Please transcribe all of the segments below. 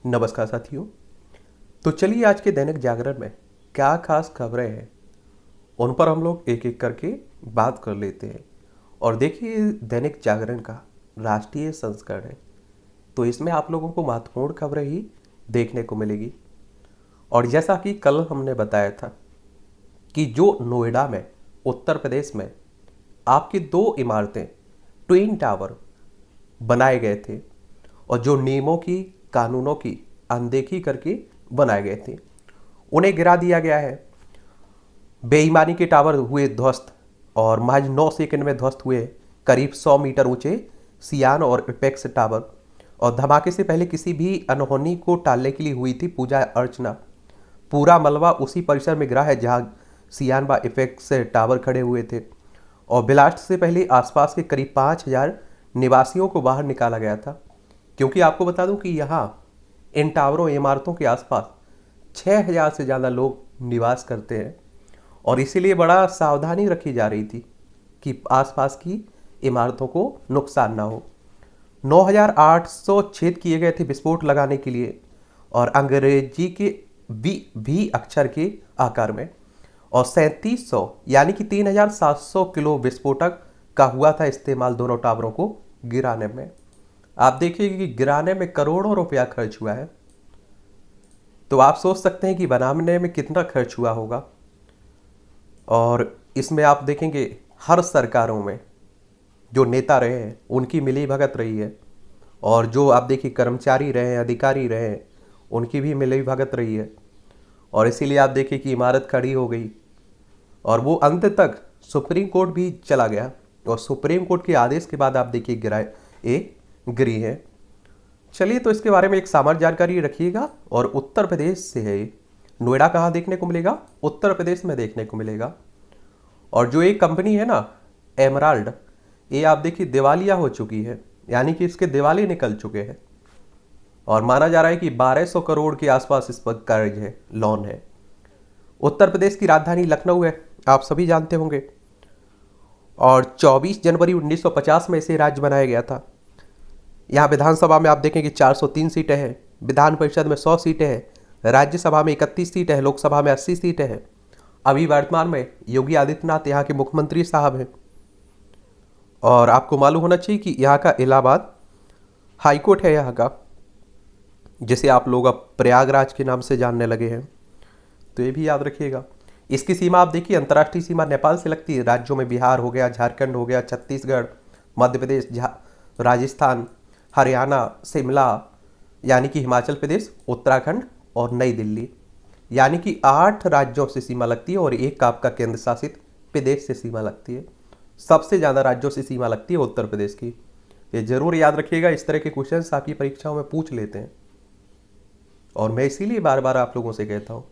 नमस्कार साथियों। तो चलिए आज के दैनिक जागरण में क्या खास खबरें हैं उन पर हम लोग एक एक करके बात कर लेते हैं। और देखिए दैनिक जागरण का राष्ट्रीय संस्करण है, तो इसमें आप लोगों को महत्वपूर्ण खबरें ही देखने को मिलेगी। और जैसा कि कल हमने बताया था कि जो नोएडा में उत्तर प्रदेश में आपकी दो इमारतें ट्विन टावर बनाए गए थे और जो नियमों की कानूनों की अनदेखी करके बनाए गए थे उन्हें गिरा दिया गया है। बेईमानी के टावर हुए ध्वस्त और महज 9 सेकंड में ध्वस्त हुए करीब 100 मीटर ऊंचे सियान और एपेक्स टावर। और धमाके से पहले किसी भी अनहोनी को टालने के लिए हुई थी पूजा अर्चना। पूरा मलबा उसी परिसर में गिरा है जहां सियान व एपेक्स टावर खड़े हुए थे। और ब्लास्ट से पहले आसपास के करीब 5,000 निवासियों को बाहर निकाला गया था, क्योंकि आपको बता दूं कि यहाँ इन टावरों इमारतों के आसपास 6,000 से ज़्यादा लोग निवास करते हैं और इसीलिए बड़ा सावधानी रखी जा रही थी कि आसपास की इमारतों को नुकसान ना हो। 9,800 छेद किए गए थे विस्फोट लगाने के लिए और अंग्रेजी के भी अक्षर के आकार में, और 3700 यानी कि 3,700 किलो विस्फोटक का हुआ था इस्तेमाल दोनों टावरों को गिराने में। आप देखिए कि गिराने में करोड़ों रुपया खर्च हुआ है, तो आप सोच सकते हैं कि बनाने में कितना खर्च हुआ होगा। और इसमें आप देखेंगे हर सरकारों में जो नेता रहे हैं उनकी मिली भगत रही है, और जो आप देखिए कर्मचारी रहे हैं, अधिकारी रहे हैं, उनकी भी मिली भगत रही है। और इसीलिए आप देखिए कि इमारत खड़ी हो गई और वो अंत तक सुप्रीम कोर्ट भी चला गया, और सुप्रीम कोर्ट के आदेश के बाद आप देखिए गिरी है। चलिए तो इसके बारे में एक सामान्य जानकारी रखिएगा। और उत्तर प्रदेश से है ये। नोएडा कहाँ देखने को मिलेगा? उत्तर प्रदेश में देखने को मिलेगा। और जो एक कंपनी है ना एमराल्ड, ये आप देखिए दिवालिया हो चुकी है, यानी कि इसके दिवाले निकल चुके हैं और माना जा रहा है कि 1200 करोड़ के आसपास इस पर कर्ज है, लोन है। उत्तर प्रदेश की राजधानी लखनऊ है, आप सभी जानते होंगे। और 24 जनवरी 1950 में इसे राज्य बनाया गया था। यहाँ विधानसभा में आप देखें कि 403 सीटें हैं, विधान परिषद में 100 सीटें हैं, राज्यसभा में 31 सीटें हैं, लोकसभा में 80 सीटें हैं। अभी वर्तमान में योगी आदित्यनाथ यहाँ के मुख्यमंत्री साहब हैं। और आपको मालूम होना चाहिए कि यहाँ का इलाहाबाद हाईकोर्ट है यहाँ का, जिसे आप लोग अब प्रयागराज के नाम से जानने लगे हैं, तो ये भी याद रखिएगा। इसकी सीमा आप देखिए अंतर्राष्ट्रीय सीमा नेपाल से लगती है। राज्यों में बिहार हो गया, झारखंड हो गया, छत्तीसगढ़, मध्य प्रदेश, राजस्थान, हरियाणा, शिमला यानी कि हिमाचल प्रदेश, उत्तराखंड और नई दिल्ली, यानी कि 8 राज्यों से सीमा लगती है और एक आपका केंद्र शासित प्रदेश से सीमा लगती है। सबसे ज़्यादा राज्यों से सीमा लगती है उत्तर प्रदेश की। ये जरूर याद रखिएगा, इस तरह के क्वेश्चंस आपकी परीक्षाओं में पूछ लेते हैं। और मैं इसीलिए बार बार आप लोगों से कहता हूँ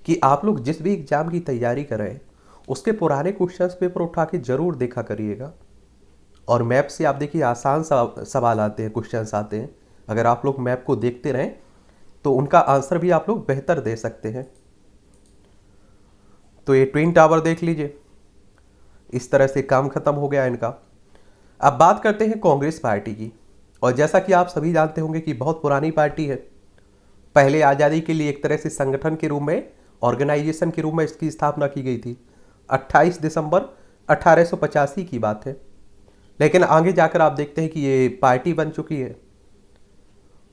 कि आप लोग जिस भी एग्जाम की तैयारी कर रहे हैं उसके पुराने क्वेश्चंस पेपर उठा के जरूर देखा करिएगा। और मैप से आप देखिए आसान सवाल आते हैं, क्वेश्चंस आते हैं। अगर आप लोग मैप को देखते रहें तो उनका आंसर भी आप लोग बेहतर दे सकते हैं। तो ये ट्विन टावर देख लीजिए, इस तरह से काम खत्म हो गया इनका। अब बात करते हैं कांग्रेस पार्टी की। और जैसा कि आप सभी जानते होंगे कि बहुत पुरानी पार्टी है। पहले आज़ादी के लिए एक तरह से संगठन के रूप में, ऑर्गेनाइजेशन के रूप में इसकी स्थापना की गई थी। 28 दिसंबर 1885 की बात है। लेकिन आगे जाकर आप देखते हैं कि ये पार्टी बन चुकी है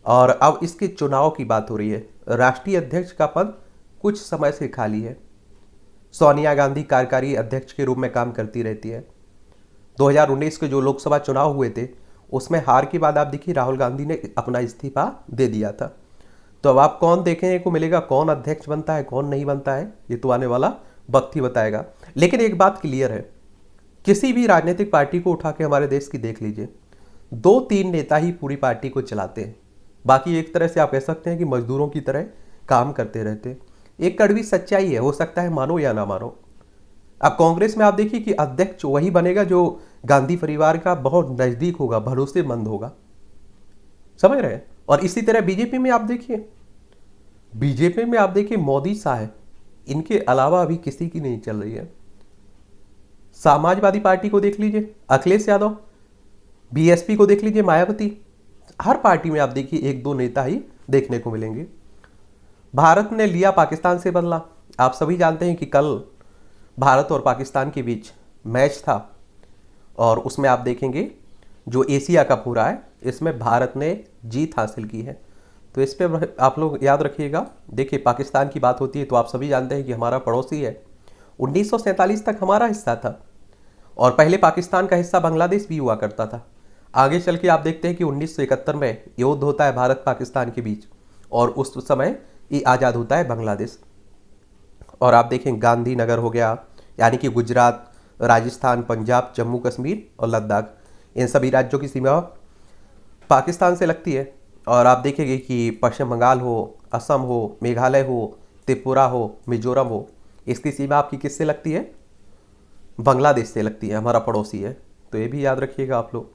और अब इसके चुनाव की बात हो रही है। राष्ट्रीय अध्यक्ष का पद कुछ समय से खाली है। सोनिया गांधी कार्यकारी अध्यक्ष के रूप में काम करती रहती है। 2019 के जो लोकसभा चुनाव हुए थे उसमें हार के बाद आप देखिए राहुल गांधी ने अपना इस्तीफा दे दिया था। तो अब आप कौन देखने को मिलेगा, कौन अध्यक्ष बनता है कौन नहीं बनता है, ये तो आने वाला वक्त ही बताएगा। लेकिन एक बात क्लियर है, किसी भी राजनीतिक पार्टी को उठा के हमारे देश की देख लीजिए, 2-3 नेता ही पूरी पार्टी को चलाते हैं। बाकी एक तरह से आप कह सकते हैं कि मजदूरों की तरह काम करते रहते हैं। एक कड़वी सच्चाई है, हो सकता है मानो या ना मानो। अब कांग्रेस में आप देखिए कि अध्यक्ष वही बनेगा जो गांधी परिवार का बहुत नजदीक होगा, भरोसेमंद होगा, समझ रहे हैं। और इसी तरह बीजेपी में आप देखिए मोदी साहब, इनके अलावा अभी किसी की नहीं चल रही है। समाजवादी पार्टी को देख लीजिए, अखिलेश यादव, बीएसपी को देख लीजिए, मायावती। हर पार्टी में आप देखिए 1-2 नेता ही देखने को मिलेंगी। भारत ने लिया पाकिस्तान से बदला। आप सभी जानते हैं कि कल भारत और पाकिस्तान के बीच मैच था और उसमें आप देखेंगे जो एशिया कप हो रहा है इसमें भारत ने जीत हासिल की है। तो इस पे आप लोग याद रखिएगा। देखिए, पाकिस्तान की बात होती है तो आप सभी जानते हैं कि हमारा पड़ोसी है। 1947 तक हमारा हिस्सा था और पहले पाकिस्तान का हिस्सा बांग्लादेश भी हुआ करता था। आगे चल के आप देखते हैं कि 1971 में युद्ध होता है भारत पाकिस्तान के बीच और उस समय ये आज़ाद होता है बांग्लादेश। और आप देखें गांधीनगर हो गया, यानी कि गुजरात, राजस्थान, पंजाब, जम्मू कश्मीर और लद्दाख, इन सभी राज्यों की सीमा पाकिस्तान से लगती है। और आप देखेंगे कि पश्चिम बंगाल हो, असम हो, मेघालय हो, त्रिपुरा हो, मिजोरम हो, इसकी सीमा आपकी किससे लगती है? बांग्लादेश से लगती है, हमारा पड़ोसी है। तो ये भी याद रखिएगा आप लोग।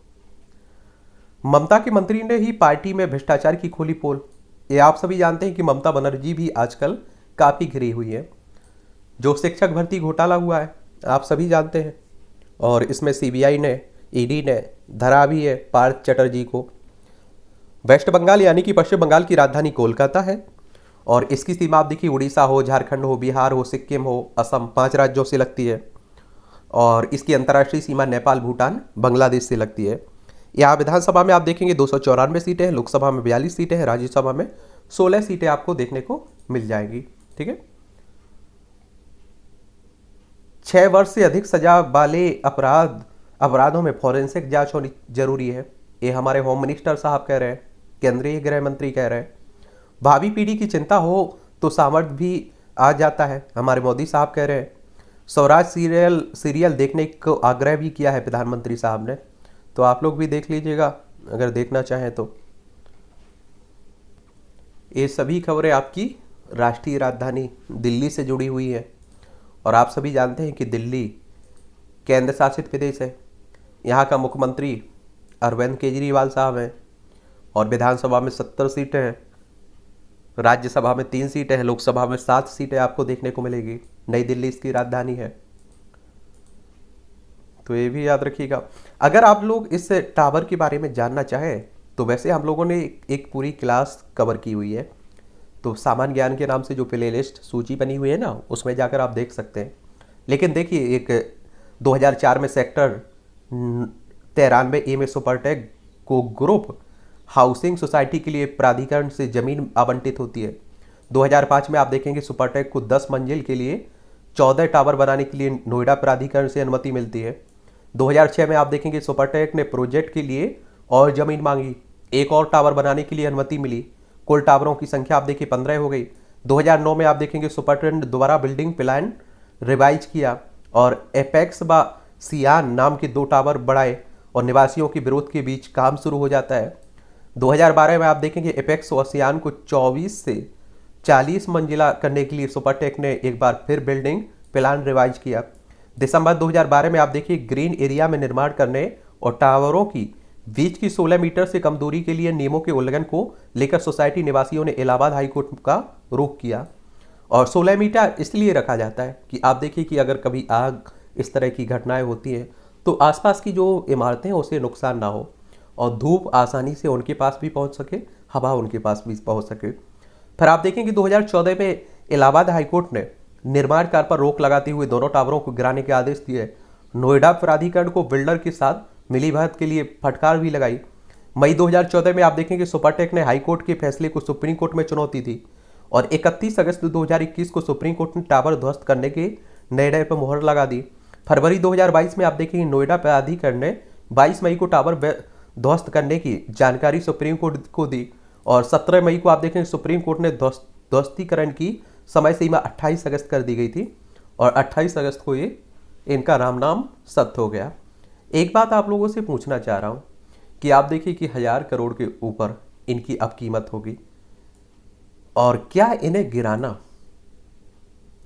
ममता के मंत्री ने ही पार्टी में भ्रष्टाचार की खोली पोल। ये आप सभी जानते हैं कि ममता बनर्जी भी आजकल काफ़ी घिरी हुई है। जो शिक्षक भर्ती घोटाला हुआ है आप सभी जानते हैं और इसमें सीबीआई ने, ईडी ने धरा भी है पार्थ चटर्जी को। वेस्ट बंगाल यानी कि पश्चिम बंगाल की राजधानी कोलकाता है और इसकी सीमा आप देखिए उड़ीसा हो, झारखंड हो, बिहार हो, सिक्किम हो, असम, 5 राज्यों से लगती है। और इसकी अंतर्राष्ट्रीय सीमा नेपाल, भूटान, बांग्लादेश से लगती है। यहाँ विधानसभा में आप देखेंगे 294 सीटें हैं, लोकसभा में 42 सीटें हैं, राज्यसभा में 16 सीटें आपको देखने को मिल जाएंगी। ठीक है। 6 वर्ष से अधिक सजा वाले अपराधों में फॉरेंसिक जांच होनी जरूरी है। ये हमारे होम मिनिस्टर साहब कह रहे हैं, केंद्रीय गृह मंत्री कह रहे हैं। भावी पीढ़ी की चिंता हो तो सामर्थ्य भी आ जाता है, हमारे मोदी साहब कह रहे हैं। स्वराज सीरियल देखने को आग्रह भी किया है प्रधानमंत्री साहब ने, तो आप लोग भी देख लीजिएगा अगर देखना चाहें तो। ये सभी खबरें आपकी राष्ट्रीय राजधानी दिल्ली से जुड़ी हुई है और आप सभी जानते हैं कि दिल्ली केंद्र शासित प्रदेश है। यहाँ का मुख्यमंत्री अरविंद केजरीवाल साहब हैं और विधानसभा में 70 सीटें हैं, राज्यसभा में 3 सीटें हैं, लोकसभा में 7 सीटें आपको देखने को मिलेगी। नई दिल्ली इसकी राजधानी है, तो ये भी याद रखिएगा। अगर आप लोग इस टावर के बारे में जानना चाहें तो वैसे हम लोगों ने एक पूरी क्लास कवर की हुई है, तो सामान्य ज्ञान के नाम से जो प्ले लिस्ट सूची बनी हुई है ना, उसमें जाकर आप देख सकते हैं। लेकिन देखिए, एक 2004 में सेक्टर 93A में सुपरटेक को ग्रुप हाउसिंग सोसाइटी के लिए प्राधिकरण से जमीन आवंटित होती है। 2005 में आप देखेंगे सुपरटेक को 10 मंजिल के लिए 14 टावर बनाने के लिए नोएडा प्राधिकरण से अनुमति मिलती है। 2006 में आप देखेंगे सुपरटेक ने प्रोजेक्ट के लिए और जमीन मांगी, एक और टावर बनाने के लिए अनुमति मिली। कुल टावरों की संख्या आप देखिए 15 हो गई। 2009 में आप देखेंगे सुपरटेक द्वारा बिल्डिंग प्लान रिवाइज किया और एपेक्स व सियान नाम के 2 टावर बढ़ाए और निवासियों के विरोध के बीच काम शुरू हो जाता है। 2012 में आप देखेंगे एपेक्स और सियान को 24 से 40 मंजिला करने के लिए सुपरटेक ने एक बार फिर बिल्डिंग प्लान रिवाइज किया। दिसंबर 2012 में आप देखिए ग्रीन एरिया में निर्माण करने और टावरों की बीच की 16 मीटर से कम दूरी के लिए नियमों के उल्लंघन को लेकर सोसाइटी निवासियों ने इलाहाबाद हाईकोर्ट का रुख किया। और 16 मीटर इसलिए रखा जाता है कि आप देखिए कि अगर कभी आग इस तरह की घटनाएं होती हैं तो आसपास की जो इमारतें हैं उसे नुकसान ना हो और धूप आसानी से उनके पास भी पहुंच सके, हवा उनके पास भी पहुंच सके। फिर आप देखेंगे 2014 में इलाहाबाद हाईकोर्ट ने निर्माण कार्य पर रोक लगाते हुए दोनों टावरों को गिराने के आदेश दिए। नोएडा प्राधिकरण को बिल्डर के साथ मिलीभगत के लिए फटकार भी लगाई। मई 2014 में आप देखेंगे सुपरटेक ने हाईकोर्ट के फैसले को सुप्रीम कोर्ट में चुनौती दी और 31 अगस्त 2021 को सुप्रीम कोर्ट ने टावर ध्वस्त करने के निर्णय पर मुहर लगा दी। फरवरी 2022 में आप देखेंगे नोएडा प्राधिकरण ने 22 मई को टावर ध्वस्त करने की जानकारी सुप्रीम कोर्ट को दी और 17 मई को आप देखेंगे सुप्रीम कोर्ट ने ध्वस्तीकरण की समय सीमा 28 अगस्त कर दी गई थी और 28 अगस्त को ये इनका राम सत्य हो गया। एक बात आप लोगों से पूछना चाह रहा हूँ कि आप देखिए कि 1000 करोड़ के ऊपर इनकी अब कीमत होगी और क्या इन्हें गिराना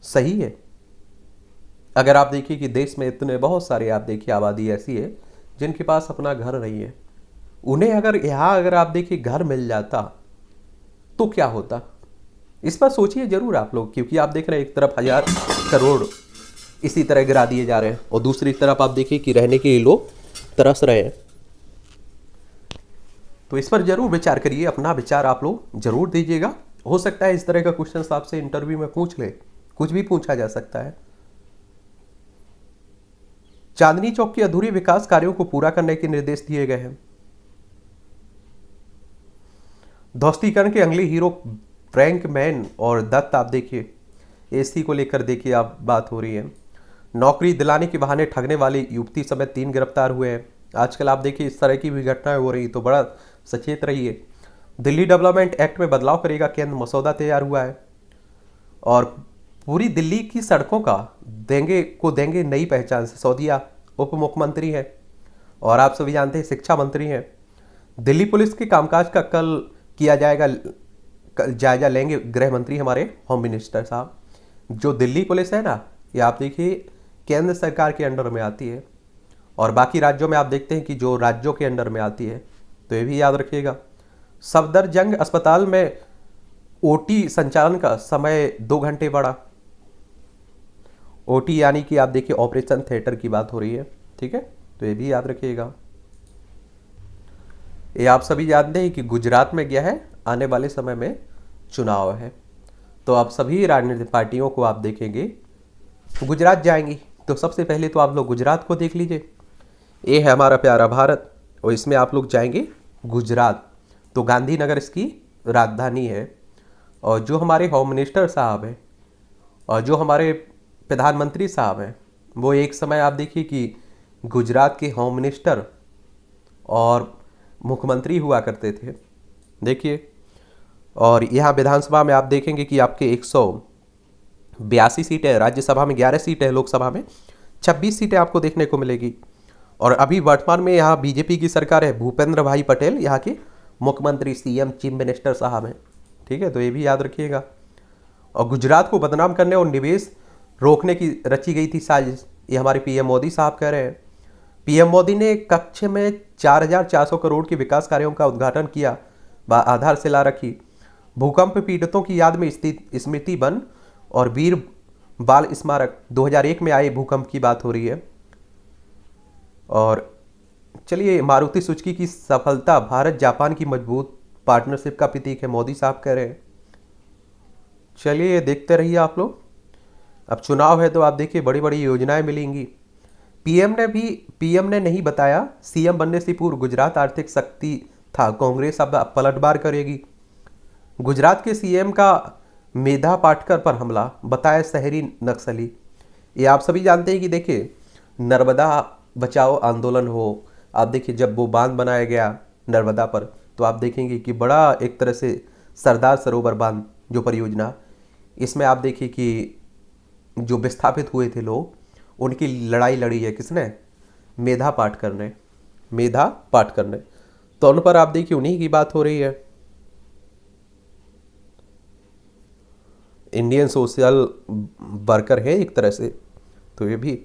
सही है? अगर आप देखिए कि देश में इतने बहुत सारे आप देखिए आबादी ऐसी है जिनके पास अपना घर नहीं है, उन्हें अगर आप देखिए घर मिल जाता तो क्या होता? इस पर सोचिए जरूर आप लोग, क्योंकि आप देख रहे हैं एक तरफ 1000 करोड़ इसी तरह गिरा दिए जा रहे हैं और दूसरी तरफ आप देखिए कि रहने के लिए लोग तरस रहे हैं। तो इस पर जरूर विचार करिए, अपना विचार आप लोग जरूर दीजिएगा। हो सकता है इस तरह का क्वेश्चन आपसे इंटरव्यू में पूछ ले, कुछ भी पूछा जा सकता है। चांदनी चौक के अधूरे विकास कार्यों को पूरा करने के निर्देश दिए गए हैं। ध्वस्तीकरण के अगले हीरो फ्रैंक मैन और दत्त, आप देखिए एसी को लेकर देखिए आप बात हो रही है। नौकरी दिलाने के बहाने ठगने वाली युवती समेत 3 गिरफ्तार हुए हैं। आजकल आप देखिए इस तरह की भी घटनाएं हो रही, तो बड़ा सचेत रहिए। दिल्ली डेवलपमेंट एक्ट में बदलाव करेगा केंद्र, मसौदा तैयार हुआ है। और पूरी दिल्ली की सड़कों का देंगे नई पहचान, सिसोदिया उप मुख्यमंत्री है और आप सभी जानते हैं शिक्षा मंत्री हैं। दिल्ली पुलिस के कामकाज का कल किया जाएगा, जायजा लेंगे गृह मंत्री हमारे होम मिनिस्टर साहब। जो दिल्ली पुलिस है ना, ये आप देखिए केंद्र सरकार के अंडर में आती है और बाकी राज्यों में आप देखते हैं कि जो राज्यों के अंडर में आती है, तो ये भी याद रखिएगा। सफदरजंग अस्पताल में ओटी संचालन का समय 2 घंटे बढ़ा। ओटी यानी कि आप देखिए ऑपरेशन थिएटर की बात हो रही है, ठीक है, तो ये भी याद रखिएगा। ये आप सभी जानते हैं कि गुजरात में क्या है, आने वाले समय में चुनाव है, तो आप सभी राजनीतिक पार्टियों को आप देखेंगे गुजरात जाएंगी। तो सबसे पहले तो आप लोग गुजरात को देख लीजिए, ये है हमारा प्यारा भारत और इसमें आप लोग जाएंगे गुजरात। तो गांधीनगर इसकी राजधानी है और जो हमारे होम मिनिस्टर साहब हैं और जो हमारे प्रधानमंत्री साहब हैं, वो एक समय आप देखिए कि गुजरात के होम मिनिस्टर और मुख्यमंत्री हुआ करते थे, देखिए। और यहाँ विधानसभा में आप देखेंगे कि आपके 182 सीटें, राज्यसभा में 11 सीटें, लोकसभा में 26 सीटें आपको देखने को मिलेगी। और अभी वर्तमान में यहाँ बीजेपी की सरकार है, भूपेंद्र भाई पटेल यहाँ के मुख्यमंत्री, सीएम, चीफ मिनिस्टर साहब हैं, ठीक है, तो ये भी याद रखिएगा। और गुजरात को बदनाम करने और निवेश रोकने की रची गई थी साजिश, ये हमारे पीएम मोदी साहब कह रहे हैं। पीएम मोदी ने कच्छ में 4,400 करोड़ के विकास कार्यों का उद्घाटन किया व आधारशिला रखी। भूकंप पीड़ितों की याद में स्थित स्मृति वन और वीर बाल स्मारक, 2001 में आए भूकंप की बात हो रही है। और चलिए, मारुति सुजुकी की सफलता भारत जापान की मजबूत पार्टनरशिप का प्रतीक है, मोदी साहब कह रहे हैं। चलिए देखते रहिए आप लोग। अब चुनाव है तो आप देखिए बड़ी बड़ी योजनाएं मिलेंगी। पीएम ने नहीं बताया, सीएम बनने से पूर्व गुजरात आर्थिक शक्ति था, कांग्रेस अब पलटवार करेगी। गुजरात के सीएम का मेधा पाटकर पर हमला, बताया शहरी नक्सली। ये आप सभी जानते हैं कि देखिए नर्मदा बचाओ आंदोलन हो, आप देखिए जब वो बांध बनाया गया नर्मदा पर, तो आप देखेंगे कि बड़ा एक तरह से सरदार सरोवर बांध जो परियोजना, इसमें आप देखिए कि जो विस्थापित हुए थे लोग, उनकी लड़ाई लड़ी है किसने, मेधा पाटकर ने, मेधा पाटकर ने। तो उन पर आप देखिए उन्हीं की बात हो रही है। इंडियन सोशल वर्कर है एक तरह से, तो ये भी।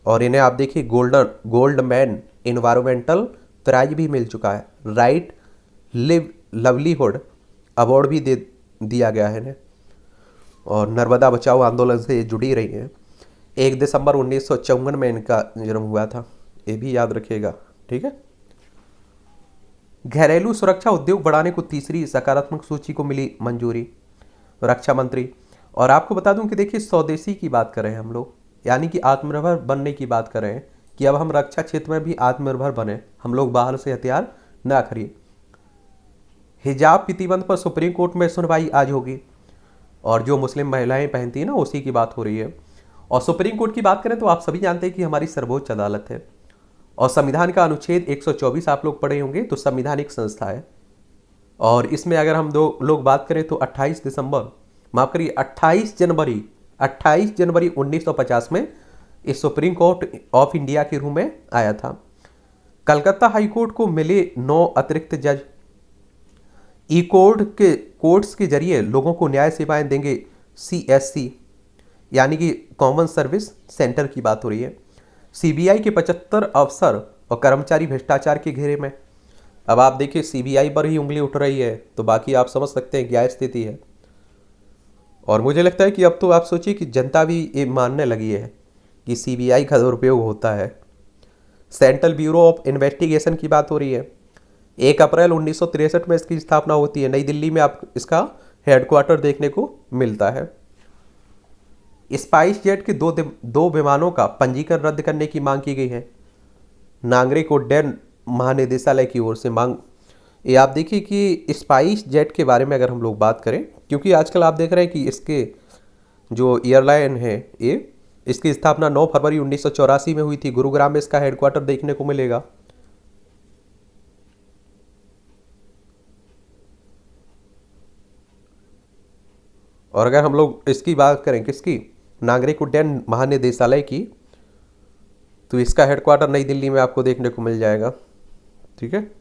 और इन्हें आप देखिए गोल्ड मैन इन्वायरमेंटल प्राइज भी मिल चुका है, राइट लवलीहुड अवार्ड भी दे दिया गया है इन्हें। और नर्मदा बचाओ आंदोलन से जुड़ी रही हैं। 1 दिसंबर 1954 में इनका जन्म हुआ था, ये भी याद रखिएगा, ठीक है। घरेलू सुरक्षा उद्योग बढ़ाने को तीसरी सकारात्मक सूची को मिली मंजूरी, रक्षा मंत्री। और आपको बता दूं कि देखिए स्वदेशी की बात कर रहे हैं हम लोग, यानी कि आत्मनिर्भर बनने की बात कर रहे हैं कि अब हम रक्षा क्षेत्र में भी आत्मनिर्भर बने, हम लोग बाहर से हथियार ना खरीदें। हिजाब प्रतिबंध पर सुप्रीम कोर्ट में सुनवाई आज होगी और जो मुस्लिम महिलाएं पहनती हैं ना, उसी की बात हो रही है। और सुप्रीम कोर्ट की बात करें तो आप सभी जानते हैं कि हमारी सर्वोच्च अदालत है और संविधान का अनुच्छेद 124 आप लोग पढ़े होंगे, तो संविधानिक संस्था है। और इसमें अगर हम 2 लोग बात करें तो 28 दिसंबर, माफ करिए 28 जनवरी 1950 में इस सुप्रीम कोर्ट ऑफ इंडिया के रूप में आया था। कलकत्ता हाई कोर्ट को मिले 9 अतिरिक्त जज। ई कोर्ट्स के जरिए लोगों को न्याय सेवाएं देंगे CSC, यानी कि कॉमन सर्विस सेंटर की बात हो रही है। सीबीआई के 75 अफसर और कर्मचारी भ्रष्टाचार के घेरे में। अब आप देखिए सीबीआई पर ही उंगली उठ रही है, तो बाकी आप समझ सकते हैं क्या स्थिति है। और मुझे लगता है कि अब तो आप सोचिए कि जनता भी ये मानने लगी है कि सीबीआई का दुरुपयोग होता है। सेंट्रल ब्यूरो ऑफ इन्वेस्टिगेशन की बात हो रही है। 1 अप्रैल 1963 में इसकी स्थापना होती है। नई दिल्ली में आप इसका हेडक्वार्टर देखने को मिलता है। स्पाइस जेट के दो विमानों का पंजीकरण रद्द करने की मांग की गई है। नागरिक उड्डयन महानिदेशालय की ओर से मांग। ये आप देखिए कि स्पाइस जेट के बारे में अगर हम लोग बात करें, क्योंकि आजकल आप देख रहे हैं कि इसके जो एयरलाइन है ये, इसकी स्थापना 9 फरवरी 1984 में हुई थी। गुरुग्राम में इसका हेडक्वार्टर देखने को मिलेगा। और अगर हम लोग इसकी बात करें, किसकी, नागरिक उड्डयन महानिदेशालय की, तो इसका हेडक्वार्टर नई दिल्ली में आपको देखने को मिल जाएगा। ठीक है।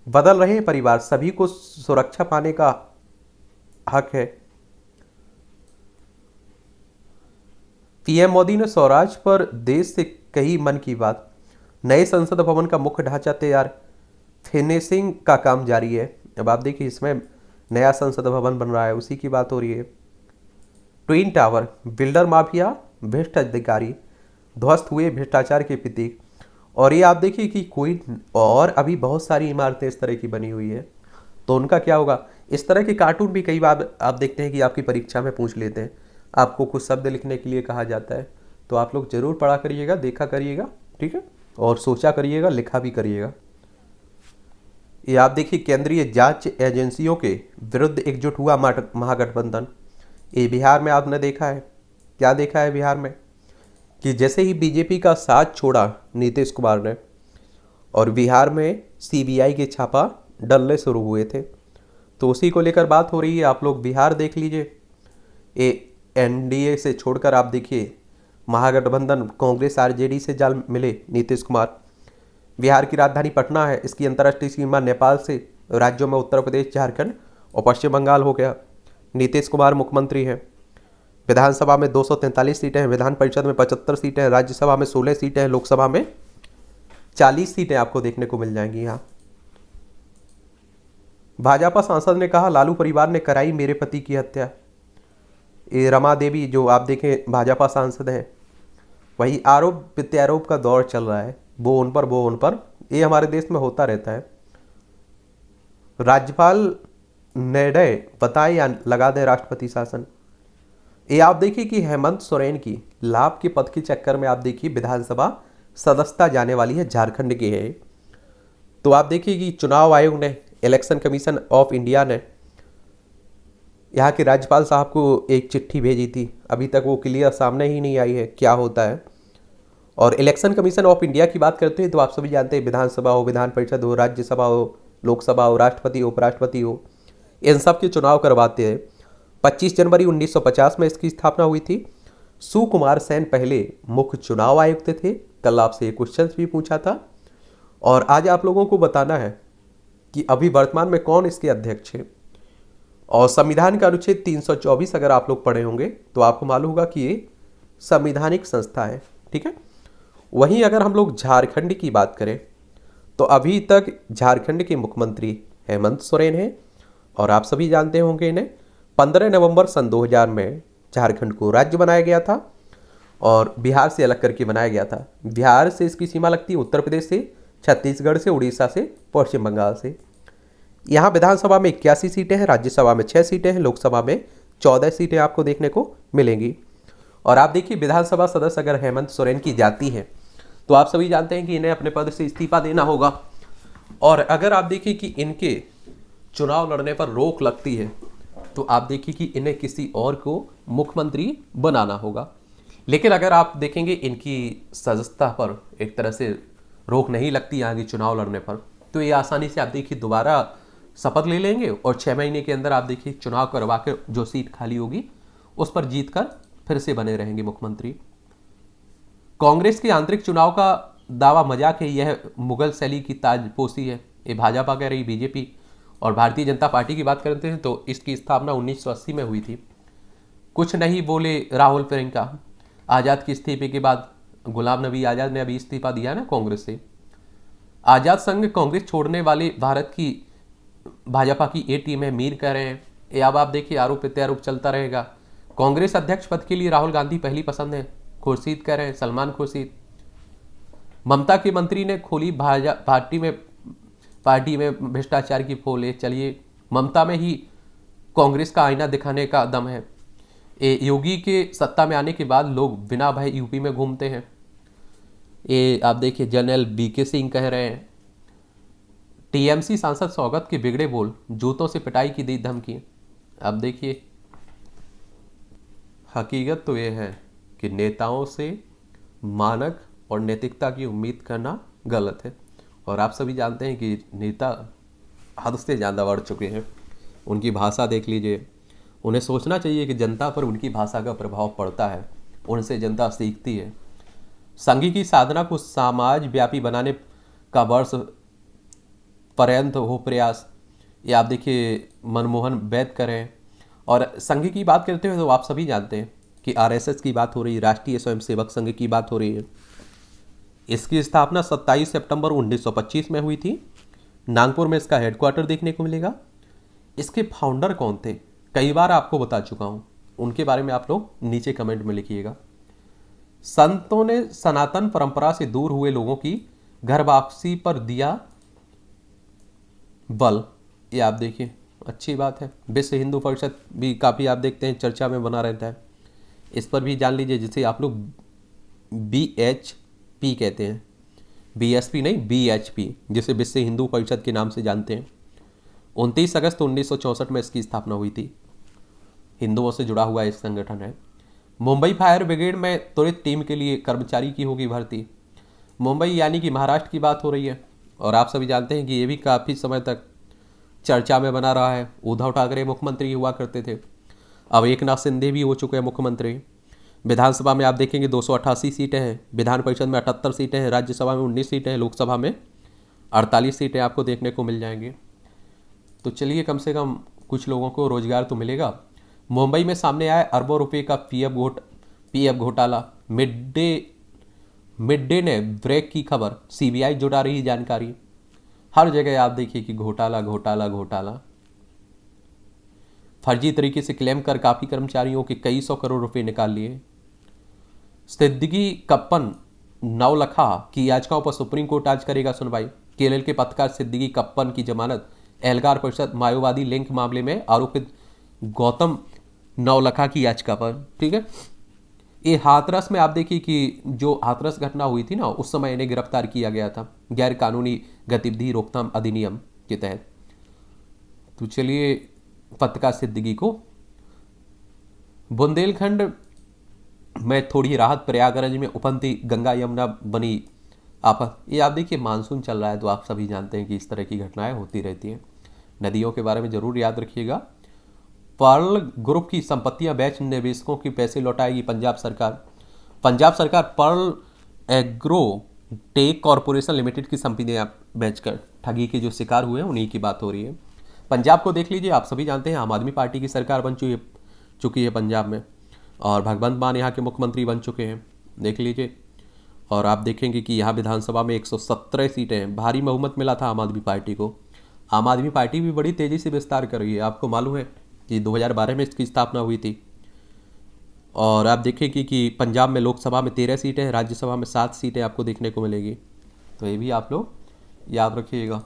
बदल रहे हैं परिवार, सभी को सुरक्षा पाने का हक है। पीएम मोदी ने स्वराज पर देश से कही मन की बात। नए संसद भवन का मुख्य ढांचा तैयार, फिनिशिंग का काम जारी है। अब आप देखिए इसमें नया संसद भवन बन रहा है, उसी की बात हो रही है। ट्विन टावर, बिल्डर माफिया भ्रष्ट अधिकारी ध्वस्त हुए, भ्रष्टाचार के प्रतीक। और ये आप देखिए कि कोई और अभी बहुत सारी इमारतें इस तरह की बनी हुई है, तो उनका क्या होगा। इस तरह के कार्टून भी कई बार आप देखते हैं कि आपकी परीक्षा में पूछ लेते हैं, आपको कुछ शब्द लिखने के लिए कहा जाता है, तो आप लोग जरूर पढ़ा करिएगा, देखा करिएगा। ठीक है। और सोचा करिएगा, लिखा भी करिएगा। ये आप देखिए केंद्रीय जांच एजेंसियों के विरुद्ध एकजुट हुआ महागठबंधन। ये बिहार में आपने देखा है, क्या देखा है बिहार में, कि जैसे ही बीजेपी का साथ छोड़ा नीतीश कुमार ने, और बिहार में सीबीआई के छापा डलने शुरू हुए थे, तो उसी को लेकर बात हो रही है। आप लोग बिहार देख लीजिए। ये एनडीए से छोड़कर आप देखिए महागठबंधन कांग्रेस आरजेडी से जाल मिले नीतीश कुमार। बिहार की राजधानी पटना है, इसकी अंतर्राष्ट्रीय सीमा नेपाल से राज्यों में उत्तर प्रदेश, झारखंड और पश्चिम बंगाल हो गया। नीतीश कुमार मुख्यमंत्री हैं। विधानसभा में 243 सीटें हैं, विधान परिषद में 75 सीटें हैं, राज्यसभा में 16 सीटें हैं, लोकसभा में 40 सीटें आपको देखने को मिल जाएंगी। यहाँ भाजपा सांसद ने कहा लालू परिवार ने कराई मेरे पति की हत्या। ये रमा देवी जो आप देखें भाजपा सांसद हैं, वही आरोप प्रत्यारोप का दौर चल रहा है, वो उन पर, ये हमारे देश में होता रहता है। राज्यपाल निर्णय बताए या लगा दे राष्ट्रपति शासन। ये आप देखिए कि हेमंत सोरेन की लाभ के पद के चक्कर में आप देखिए विधानसभा सदस्यता जाने वाली है, झारखंड के है। तो आप देखिए कि चुनाव आयोग ने, इलेक्शन कमीशन ऑफ इंडिया ने यहाँ के राज्यपाल साहब को एक चिट्ठी भेजी थी, अभी तक वो क्लियर सामने ही नहीं आई है क्या होता है। और इलेक्शन कमीशन ऑफ इंडिया की बात करते हैं तो आप सभी जानते हैं विधानसभा हो, विधान परिषद हो, राज्यसभा हो, लोकसभा हो, राष्ट्रपति हो, उपराष्ट्रपति हो, इन सब के चुनाव करवाते हैं। 25 जनवरी 1950 में इसकी स्थापना हुई थी। सुकुमार सेन पहले मुख्य चुनाव आयुक्त थे। कल आपसे क्वेश्चन भी पूछा था, और आज आप लोगों को बताना है कि अभी वर्तमान में कौन इसके अध्यक्ष है। और संविधान का अनुच्छेद 324 अगर आप लोग पढ़े होंगे तो आपको मालूम होगा कि ये संवैधानिक संस्था है। ठीक है। वहीं अगर हम लोग झारखंड की बात करें तो अभी तक झारखंड के मुख्यमंत्री हेमंत सोरेन हैं, और आप सभी जानते होंगे इन्हें 15 नवंबर सन 2000 में झारखंड को राज्य बनाया गया था और बिहार से अलग करके बनाया गया था। बिहार से इसकी सीमा लगती है उत्तर प्रदेश से, छत्तीसगढ़ से, उड़ीसा से, पश्चिम बंगाल से। यहाँ विधानसभा में 81 सीटें हैं, राज्यसभा में 6 सीटें हैं, लोकसभा में 14 सीटें आपको देखने को मिलेंगी। और आप देखिए विधानसभा सदस्य अगर हेमंत सोरेन की जाती है तो आप सभी जानते हैं कि इन्हें अपने पद से इस्तीफा देना होगा। और अगर आप देखिए कि इनके चुनाव लड़ने पर रोक लगती है तो आप देखिए कि इन्हें किसी और को मुख्यमंत्री बनाना होगा। लेकिन अगर आप देखेंगे इनकी सदस्यता पर एक तरह से रोक नहीं लगती आगे चुनाव लड़ने पर, तो ये आसानी से आप देखिए दोबारा शपथ ले लेंगे और 6 महीने के अंदर आप देखिए चुनाव करवा कर जो सीट खाली होगी उस पर जीत कर फिर से बने रहेंगे मुख्यमंत्री। कांग्रेस के आंतरिक चुनाव का दावा मजाक है, यह मुगल शैली की ताजपोशी है, ये भाजपा कह रही बीजेपी। और भारतीय जनता पार्टी की बात करते हैं तो इसकी स्थापना 1980 में हुई थी। कुछ नहीं बोले राहुल प्रियंका। आज़ाद के इस्तीफे के बाद गुलाम नबी आज़ाद ने अभी इस्तीफा दिया ना कांग्रेस से। आज़ाद संघ कांग्रेस छोड़ने वाले भारत की भाजपा की ए टीम है, मीर कह रहे हैं। ये अब आप देखिए आरोप प्रत्यारोप चलता रहेगा। कांग्रेस अध्यक्ष पद के लिए राहुल गांधी पहली पसंद है, खुर्शीद कह रहे हैं, सलमान खुर्शीद। ममता के मंत्री ने खोली पार्टी में पार्टी में भ्रष्टाचार की फोल है। चलिए, ममता में ही कांग्रेस का आईना दिखाने का दम है। योगी के सत्ता में आने के बाद लोग बिना भय यूपी में घूमते हैं। ये आप देखिए, जनरल बीके सिंह कह रहे हैं। टीएमसी सांसद सौगत के बिगड़े बोल, जूतों से पिटाई की दी धमकी। अब देखिए, हकीकत तो ये है कि नेताओं से मानक और नैतिकता की उम्मीद करना गलत है। और आप सभी जानते हैं कि नेता हद से ज़्यादा बढ़ चुके हैं। उनकी भाषा देख लीजिए। उन्हें सोचना चाहिए कि जनता पर उनकी भाषा का प्रभाव पड़ता है, उनसे जनता सीखती है। संघी की साधना को समाज व्यापी बनाने का वर्ष पर्यंत हो प्रयास, ये आप देखिए मनमोहन वैद करें। और संघ की बात करते हुए तो आप सभी जानते हैं कि आरएसएस की बात हो रही है, राष्ट्रीय स्वयंसेवक संघ की बात हो रही है। इसकी स्थापना 27 सितंबर 1925 में हुई थी। नागपुर में इसका हेडक्वार्टर देखने को मिलेगा। इसके फाउंडर कौन थे, कई बार आपको बता चुका हूं, उनके बारे में आप लोग नीचे कमेंट में लिखिएगा। संतों ने सनातन परंपरा से दूर हुए लोगों की घर वापसी पर दिया बल, ये आप देखिए अच्छी बात है। विश्व हिंदू परिषद भी काफ़ी आप देखते हैं चर्चा में बना रहता है, इस पर भी जान लीजिए, जिसे आप लोग BHP कहते हैं, BSP नहीं BHP, जिसे विश्व हिंदू परिषद के नाम से जानते हैं। 29 अगस्त 1964 में इसकी स्थापना हुई थी। हिंदुओं से जुड़ा हुआ एक संगठन है। मुंबई फायर ब्रिगेड में त्वरित टीम के लिए कर्मचारी की होगी भर्ती। मुंबई यानी कि महाराष्ट्र की बात हो रही है। और आप सभी जानते हैं कि ये भी काफ़ी समय तक चर्चा में बना रहा है। उद्धव ठाकरे मुख्यमंत्री हुआ करते थे, अब एकनाथ शिंदे भी हो चुके हैं मुख्यमंत्री। विधानसभा में आप देखेंगे 288 सीटें हैं, विधान परिषद में 78 सीटें हैं, राज्यसभा में 19 सीटें हैं, लोकसभा में 48 सीटें आपको देखने को मिल जाएंगी। तो चलिए, कम से कम कुछ लोगों को रोजगार तो मिलेगा। मुंबई में सामने आया अरबों रुपए का पीएफ घोटाला। मिड डे ने ब्रेक की खबर, सीबीआई जुटा रही जानकारी। हर जगह आप देखिए कि घोटाला घोटाला घोटाला। फर्जी तरीके से क्लेम कर काफी कर्मचारियों के कई सौ करोड़ रुपए निकाल लिए। सिद्दीकी कप्पन नवलखा की याचिकाओं पर सुप्रीम कोर्ट आज करेगा सुनवाई। केरल के पत्रकार सिद्दीकी कप्पन की जमानत। एहलकार परिषद माओवादी लिंक मामले में आरोपित गौतम नवलखा की याचिका पर, ठीक है। ये हाथरस में आप देखिए कि जो हाथरस घटना हुई थी ना, उस समय इन्हें गिरफ्तार किया गया था गैर कानूनी गतिविधि रोकथाम अधिनियम के तहत। तो चलिए, पत्रकार सिद्दीकी को बुंदेलखंड में थोड़ी राहत। प्रयागराज में उफनती गंगा यमुना बनी आफत। ये आप देखिए, मानसून चल रहा है तो आप सभी जानते हैं कि इस तरह की घटनाएं होती रहती हैं। नदियों के बारे में जरूर याद रखिएगा। पर्ल ग्रुप की संपत्तियां बेच निवेशकों के पैसे लौटाएगी पंजाब सरकार। पंजाब सरकार Pearl Agro Tech Corporation Limited की संपत्तियां बेचकर ठगी के जो शिकार हुए हैं उन्हीं की बात हो रही है। पंजाब को देख लीजिए, आप सभी जानते हैं आम आदमी पार्टी की सरकार बन चुकी है पंजाब में, और भगवंत मान यहाँ के मुख्यमंत्री बन चुके हैं, देख लीजिए। और आप देखेंगे कि यहाँ विधानसभा में 117 सीटें हैं। भारी बहुमत मिला था आम आदमी पार्टी को। आम आदमी पार्टी भी बड़ी तेज़ी से विस्तार कर रही है। आपको मालूम है कि 2012 में इसकी स्थापना हुई थी। और आप देखेंगे कि पंजाब में लोकसभा में 13 सीटें हैं, राज्यसभा में 7 सीटें आपको देखने को मिलेगी। तो ये भी आप लोग याद रखिएगा।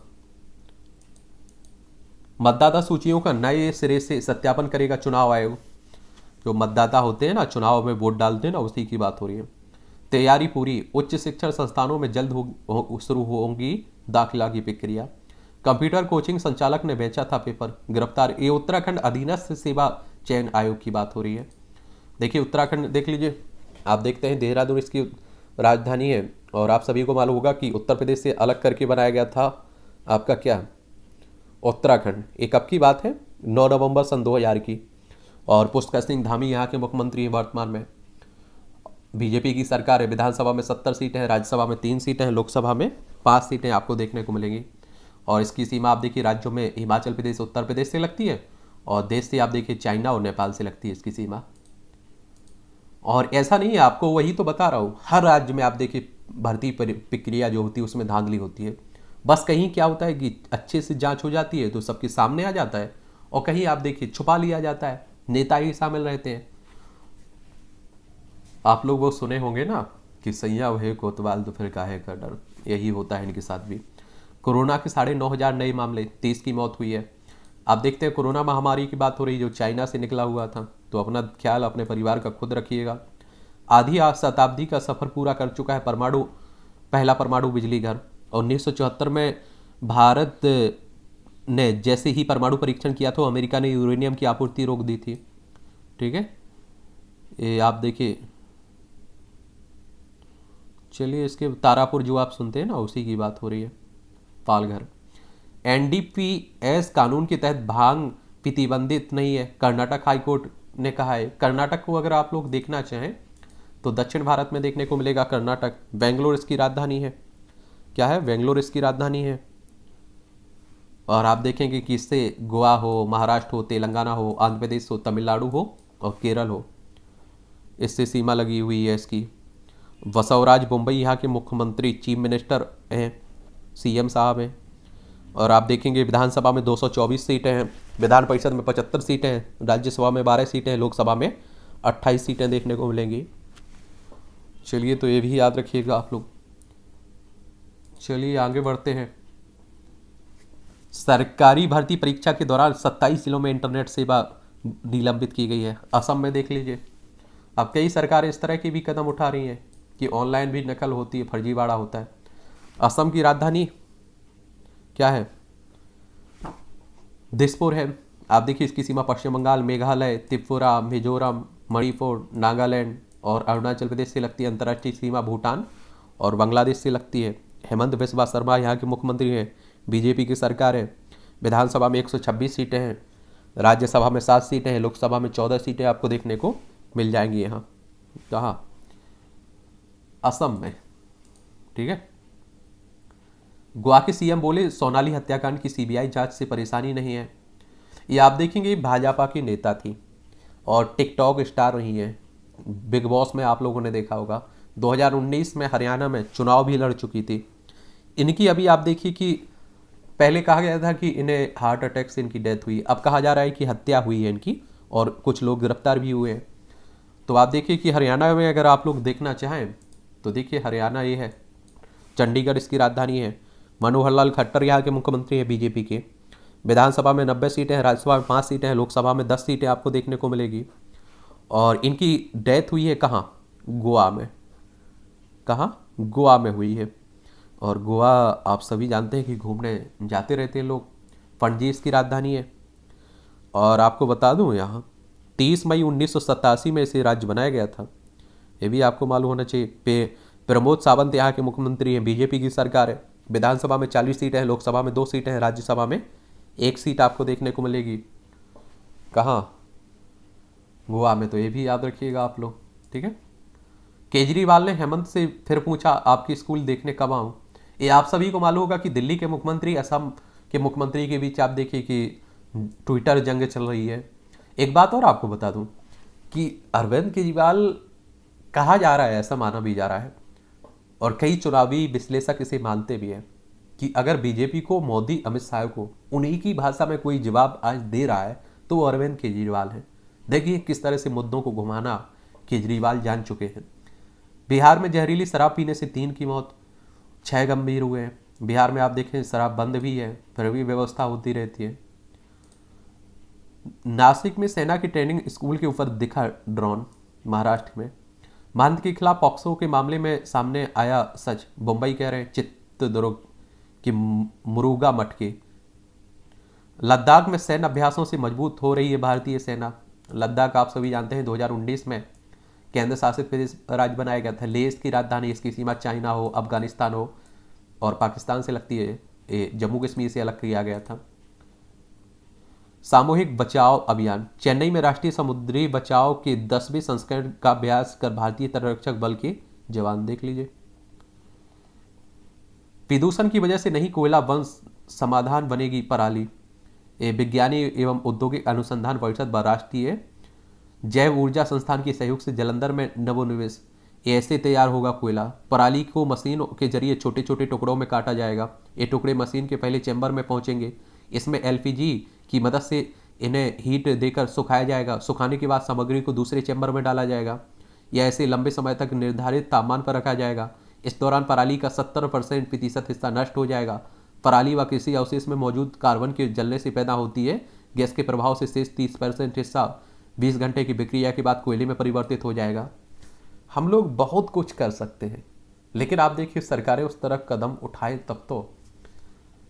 मतदाता सूचियों का नए सिरे से सत्यापन करेगा चुनाव आयोग। जो मतदाता होते हैं ना, चुनाव में वोट डालते हैं ना, उसी की बात हो रही है। तैयारी पूरी। उच्च शिक्षण संस्थानों में जल्द शुरू होंगी दाखिला की प्रक्रिया। कंप्यूटर कोचिंग संचालक ने बेचा था पेपर, गिरफ्तार। ये उत्तराखंड अधीनस्थ सेवा चयन आयोग की बात हो रही है। देखिए, उत्तराखंड देख लीजिए, आप देखते हैं देहरादून इसकी राजधानी है। और आप सभी को मालूम होगा कि उत्तर प्रदेश से अलग करके बनाया गया था आपका क्या, उत्तराखंड। एक कब की बात है, 9 नवंबर सन 2000 की। और पुष्कर सिंह धामी यहाँ के मुख्यमंत्री हैं वर्तमान में। बीजेपी की सरकार है। विधानसभा में 70 सीटें हैं, राज्यसभा में 3 सीटें हैं, लोकसभा में 5 सीटें आपको देखने को मिलेंगी। और इसकी सीमा आप देखिए, राज्यों में हिमाचल प्रदेश उत्तर प्रदेश से लगती है, और देश से आप देखिए चाइना और नेपाल से लगती है इसकी सीमा। और ऐसा नहीं है, आपको वही तो बता रहा हूँ, हर राज्य में आप देखिए भर्ती प्रक्रिया जो होती है उसमें धांधली होती है। बस कहीं क्या होता है कि अच्छे से जांच हो जाती है तो सबके सामने आ जाता है, और कहीं आप देखिए छुपा लिया जाता है, नेता ही शामिल रहते हैं। आप लोग वो सुने होंगे ना कि सैया वहे कोतवाल तो फिर काहे का डर, यही होता है इनके साथ भी। कोरोना के 9,500 नए मामले, 30 की मौत हुई है। आप देखते हैं कोरोना महामारी की बात हो रही जो चाइना से निकला हुआ था। तो अपना ख्याल अपने परिवार का खुद रखिएगा। आधी शताब्दी का सफर पूरा कर चुका है पहला परमाणु बिजली घर। 1974 में भारत ने जैसे ही परमाणु परीक्षण किया तो अमेरिका ने यूरेनियम की आपूर्ति रोक दी थी। ठीक है, ये आप देखिए। चलिए, इसके तारापुर जो आप सुनते हैं ना, उसी की बात हो रही है, पालघर। एनडीपीएस कानून के तहत भांग प्रतिबंधित नहीं है, कर्नाटक हाईकोर्ट ने कहा है। कर्नाटक को अगर आप लोग देखना चाहें तो दक्षिण भारत में देखने को मिलेगा कर्नाटक। बेंगलोर इसकी राजधानी है। क्या है? बेंगलोर इसकी राजधानी है। और आप देखेंगे कि इससे गोवा हो, महाराष्ट्र हो, तेलंगाना हो, आंध्र प्रदेश हो, तमिलनाडु हो और केरल हो, इससे सीमा लगी हुई है इसकी। बसवराज बोम्बई यहाँ के मुख्यमंत्री, चीफ मिनिस्टर हैं, सीएम साहब हैं। और आप देखेंगे विधानसभा में 224 सीटें हैं, विधान परिषद में 75 सीटें हैं, राज्यसभा में 12 सीटें हैं, लोकसभा में 28 सीटें देखने को मिलेंगी। चलिए, तो ये भी याद रखिएगा आप लोग। चलिए आगे बढ़ते हैं। सरकारी भर्ती परीक्षा के दौरान 27 जिलों में इंटरनेट सेवा निलंबित की गई है। असम में देख लीजिए, अब कई सरकारें इस तरह के भी कदम उठा रही हैं कि ऑनलाइन भी नकल होती है, फर्जीवाड़ा होता है। असम की राजधानी क्या है? दिसपुर है। आप देखिए, इसकी सीमा पश्चिम बंगाल, मेघालय, त्रिपुरा, मिजोरम, मणिपुर, नागालैंड और अरुणाचल प्रदेश से लगती है। अंतर्राष्ट्रीय सीमा भूटान और बांग्लादेश से लगती है। हेमंत बिस्वा शर्मा यहाँ के मुख्यमंत्री हैं, बीजेपी की सरकार है। विधानसभा में 126 सीटें हैं, राज्यसभा में 7 सीटें हैं, लोकसभा में 14 सीटें आपको देखने को मिल जाएंगी। यहाँ कहाँ? असम में। ठीक है। गोवा के सीएम बोले सोनाली हत्याकांड की सीबीआई जांच से परेशानी नहीं है। ये आप देखेंगे भाजपा की नेता थी और टिकटॉक स्टार रही हैं। बिग बॉस में आप लोगों ने देखा होगा, 2019 में हरियाणा में चुनाव भी लड़ चुकी थी। इनकी अभी आप देखिए कि पहले कहा गया था कि इन्हें हार्ट अटैक से इनकी डेथ हुई, अब कहा जा रहा है कि हत्या हुई है इनकी और कुछ लोग गिरफ्तार भी हुए हैं। तो आप देखिए कि हरियाणा में अगर आप लोग देखना चाहें तो देखिए, हरियाणा ये है, चंडीगढ़ इसकी राजधानी है। मनोहर लाल खट्टर यहाँ के मुख्यमंत्री हैं बीजेपी के। विधानसभा में 90 सीटें हैं, राज्यसभा में 5 सीटें हैं, लोकसभा में 10 सीटें आपको देखने को मिलेगी। और इनकी डेथ हुई है कहाँ? गोवा में। कहाँ? गोवा में हुई है। और गोवा आप सभी जानते हैं कि घूमने जाते रहते हैं लोग। पणजी इसकी राजधानी है। और आपको बता दूं, यहाँ 30 मई 1987 में इसे राज्य बनाया गया था। ये भी आपको मालूम होना चाहिए। प्रमोद सावंत यहाँ के मुख्यमंत्री हैं, बीजेपी की सरकार है। विधानसभा में 40 सीटें हैं, लोकसभा में 2 सीटें हैं, राज्यसभा में 1 सीट आपको देखने को मिलेगी। कहाँ? गोवा में। तो ये भी याद रखिएगा आप लोग। ठीक है। केजरीवाल ने हेमंत से फिर पूछा, आपकी स्कूल देखने कब आऊँ? ये आप सभी को मालूम होगा कि दिल्ली के मुख्यमंत्री असम के मुख्यमंत्री के बीच आप देखिए कि ट्विटर जंग चल रही है। एक बात और आपको बता दूं कि अरविंद केजरीवाल कहा जा रहा है, ऐसा माना भी जा रहा है और कई चुनावी विश्लेषक इसे मानते भी हैं कि अगर बीजेपी को, मोदी, अमित शाह को उन्हीं की भाषा में कोई जवाब आज दे रहा है तो वो अरविंद केजरीवाल है। देखिए किस तरह से मुद्दों को घुमाना केजरीवाल जान चुके हैं। बिहार में जहरीली शराब पीने से 3 की मौत, 6 गंभीर हुए हैं। बिहार में आप देखें शराब बंद भी है, फिर भी व्यवस्था होती रहती है। नासिक में सेना की ट्रेनिंग स्कूल के ऊपर दिखा ड्रोन। महाराष्ट्र में महंत के खिलाफ पॉक्सो के मामले में सामने आया सच। मुंबई कह रहे हैं चित्रदुर्ग की मुरुगा मठ के। लद्दाख में सैन्य अभ्यासों से मजबूत हो रही है भारतीय सेना। लद्दाख आप सभी जानते हैं 2019 में केंद्र शासित प्रदेश राज्य बनाया गया था। लेह की राजधानी, इसकी सीमा चाइना हो, अफगानिस्तान हो और पाकिस्तान से लगती है। जम्मू कश्मीर से अलग किया गया था। सामूहिक बचाव अभियान। चेन्नई में राष्ट्रीय समुद्री बचाव के 10वें संस्करण का अभ्यास कर भारतीय तटरक्षक बल के जवान। देख लीजिए। प्रदूषण की वजह से नहीं कोयला वंश समाधान बनेगी पराली। विज्ञानी एवं औद्योगिक अनुसंधान परिषद व राष्ट्रीय जैव ऊर्जा संस्थान के सहयोग से जलंधर में नवोन्वेष। ऐसे तैयार होगा कोयला। पराली को मशीन के जरिए छोटे छोटे टुकड़ों में काटा जाएगा। ये टुकड़े मशीन के पहले चैम्बर में पहुंचेंगे। इसमें एलपीजी की मदद से इन्हें हीट देकर सुखाया जाएगा। सुखाने के बाद सामग्री को दूसरे चैम्बर में डाला जाएगा या ऐसे लंबे समय तक निर्धारित तापमान पर रखा जाएगा। इस दौरान पराली का 70% हिस्सा नष्ट हो जाएगा पराली व कृषि अवशेष में मौजूद कार्बन के जलने से पैदा होती है गैस के प्रभाव से शेष 30% हिस्सा 20 घंटे की प्रक्रिया के बाद कोयले में परिवर्तित हो जाएगा। हम लोग बहुत कुछ कर सकते हैं, लेकिन आप देखिए सरकारें उस तरह कदम उठाए तब तो।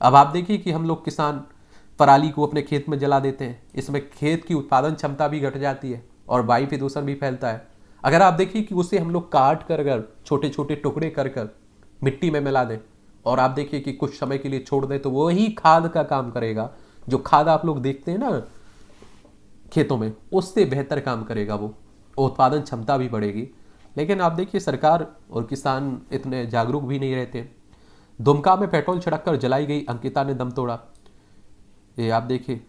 अब आप देखिए कि हम लोग किसान पराली को अपने खेत में जला देते हैं, इसमें खेत की उत्पादन क्षमता भी घट जाती है और वायु प्रदूषण भी फैलता है। अगर आप देखिए कि उसे हम लोग काट कर अगर छोटे छोटे टुकड़े कर कर मिट्टी में मिला दें और आप देखिए कि कुछ समय के लिए छोड़ दें, तो वही खाद का काम करेगा। जो खाद आप लोग देखते हैं ना खेतों में, उससे बेहतर काम करेगा वो, उत्पादन क्षमता भी बढ़ेगी। लेकिन आप देखिए सरकार और किसान इतने जागरूक भी नहीं रहते। दुमका में पेट्रोल छिड़क कर जलाई गई अंकिता ने दम तोड़ा। ये आप देखिए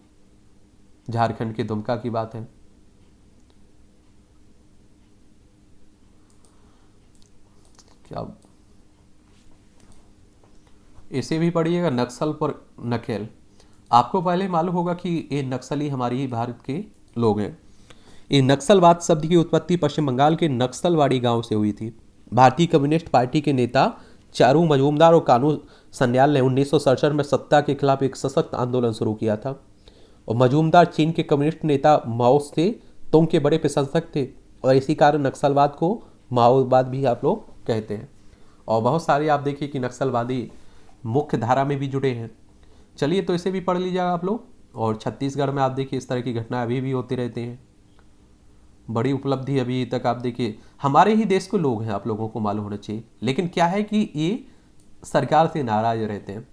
झारखंड के दुमका की बात है। क्या इसे भी पढ़िएगा, नक्सल पर नकेल। आपको पहले मालूम होगा कि ये नक्सली हमारी ही भारत के लोग हैं। ये नक्सलवाद शब्द की उत्पत्ति पश्चिम बंगाल के नक्सलवाड़ी गांव से हुई थी। भारतीय कम्युनिस्ट पार्टी के नेता चारू मजूमदार और कानू सन्याल ने 1967 में सत्ता के खिलाफ एक सशक्त आंदोलन शुरू किया था। और मजूमदार चीन के कम्युनिस्ट नेता माओ से तुंग के बड़े प्रशंसक थे और इसी कारण नक्सलवाद को माओवाद भी आप लोग कहते हैं। और बहुत सारे आप देखिए कि नक्सलवादी मुख्य धारा में भी जुड़े हैं। चलिए तो इसे भी पढ़ लीजिएगा आप लोग। और छत्तीसगढ़ में आप देखिए इस तरह की घटना अभी भी होती रहती हैं। बड़ी उपलब्धि अभी तक आप देखिए हमारे ही देश के लोग हैं, आप लोगों को मालूम होना चाहिए। लेकिन क्या है कि ये सरकार से नाराज रहते हैं।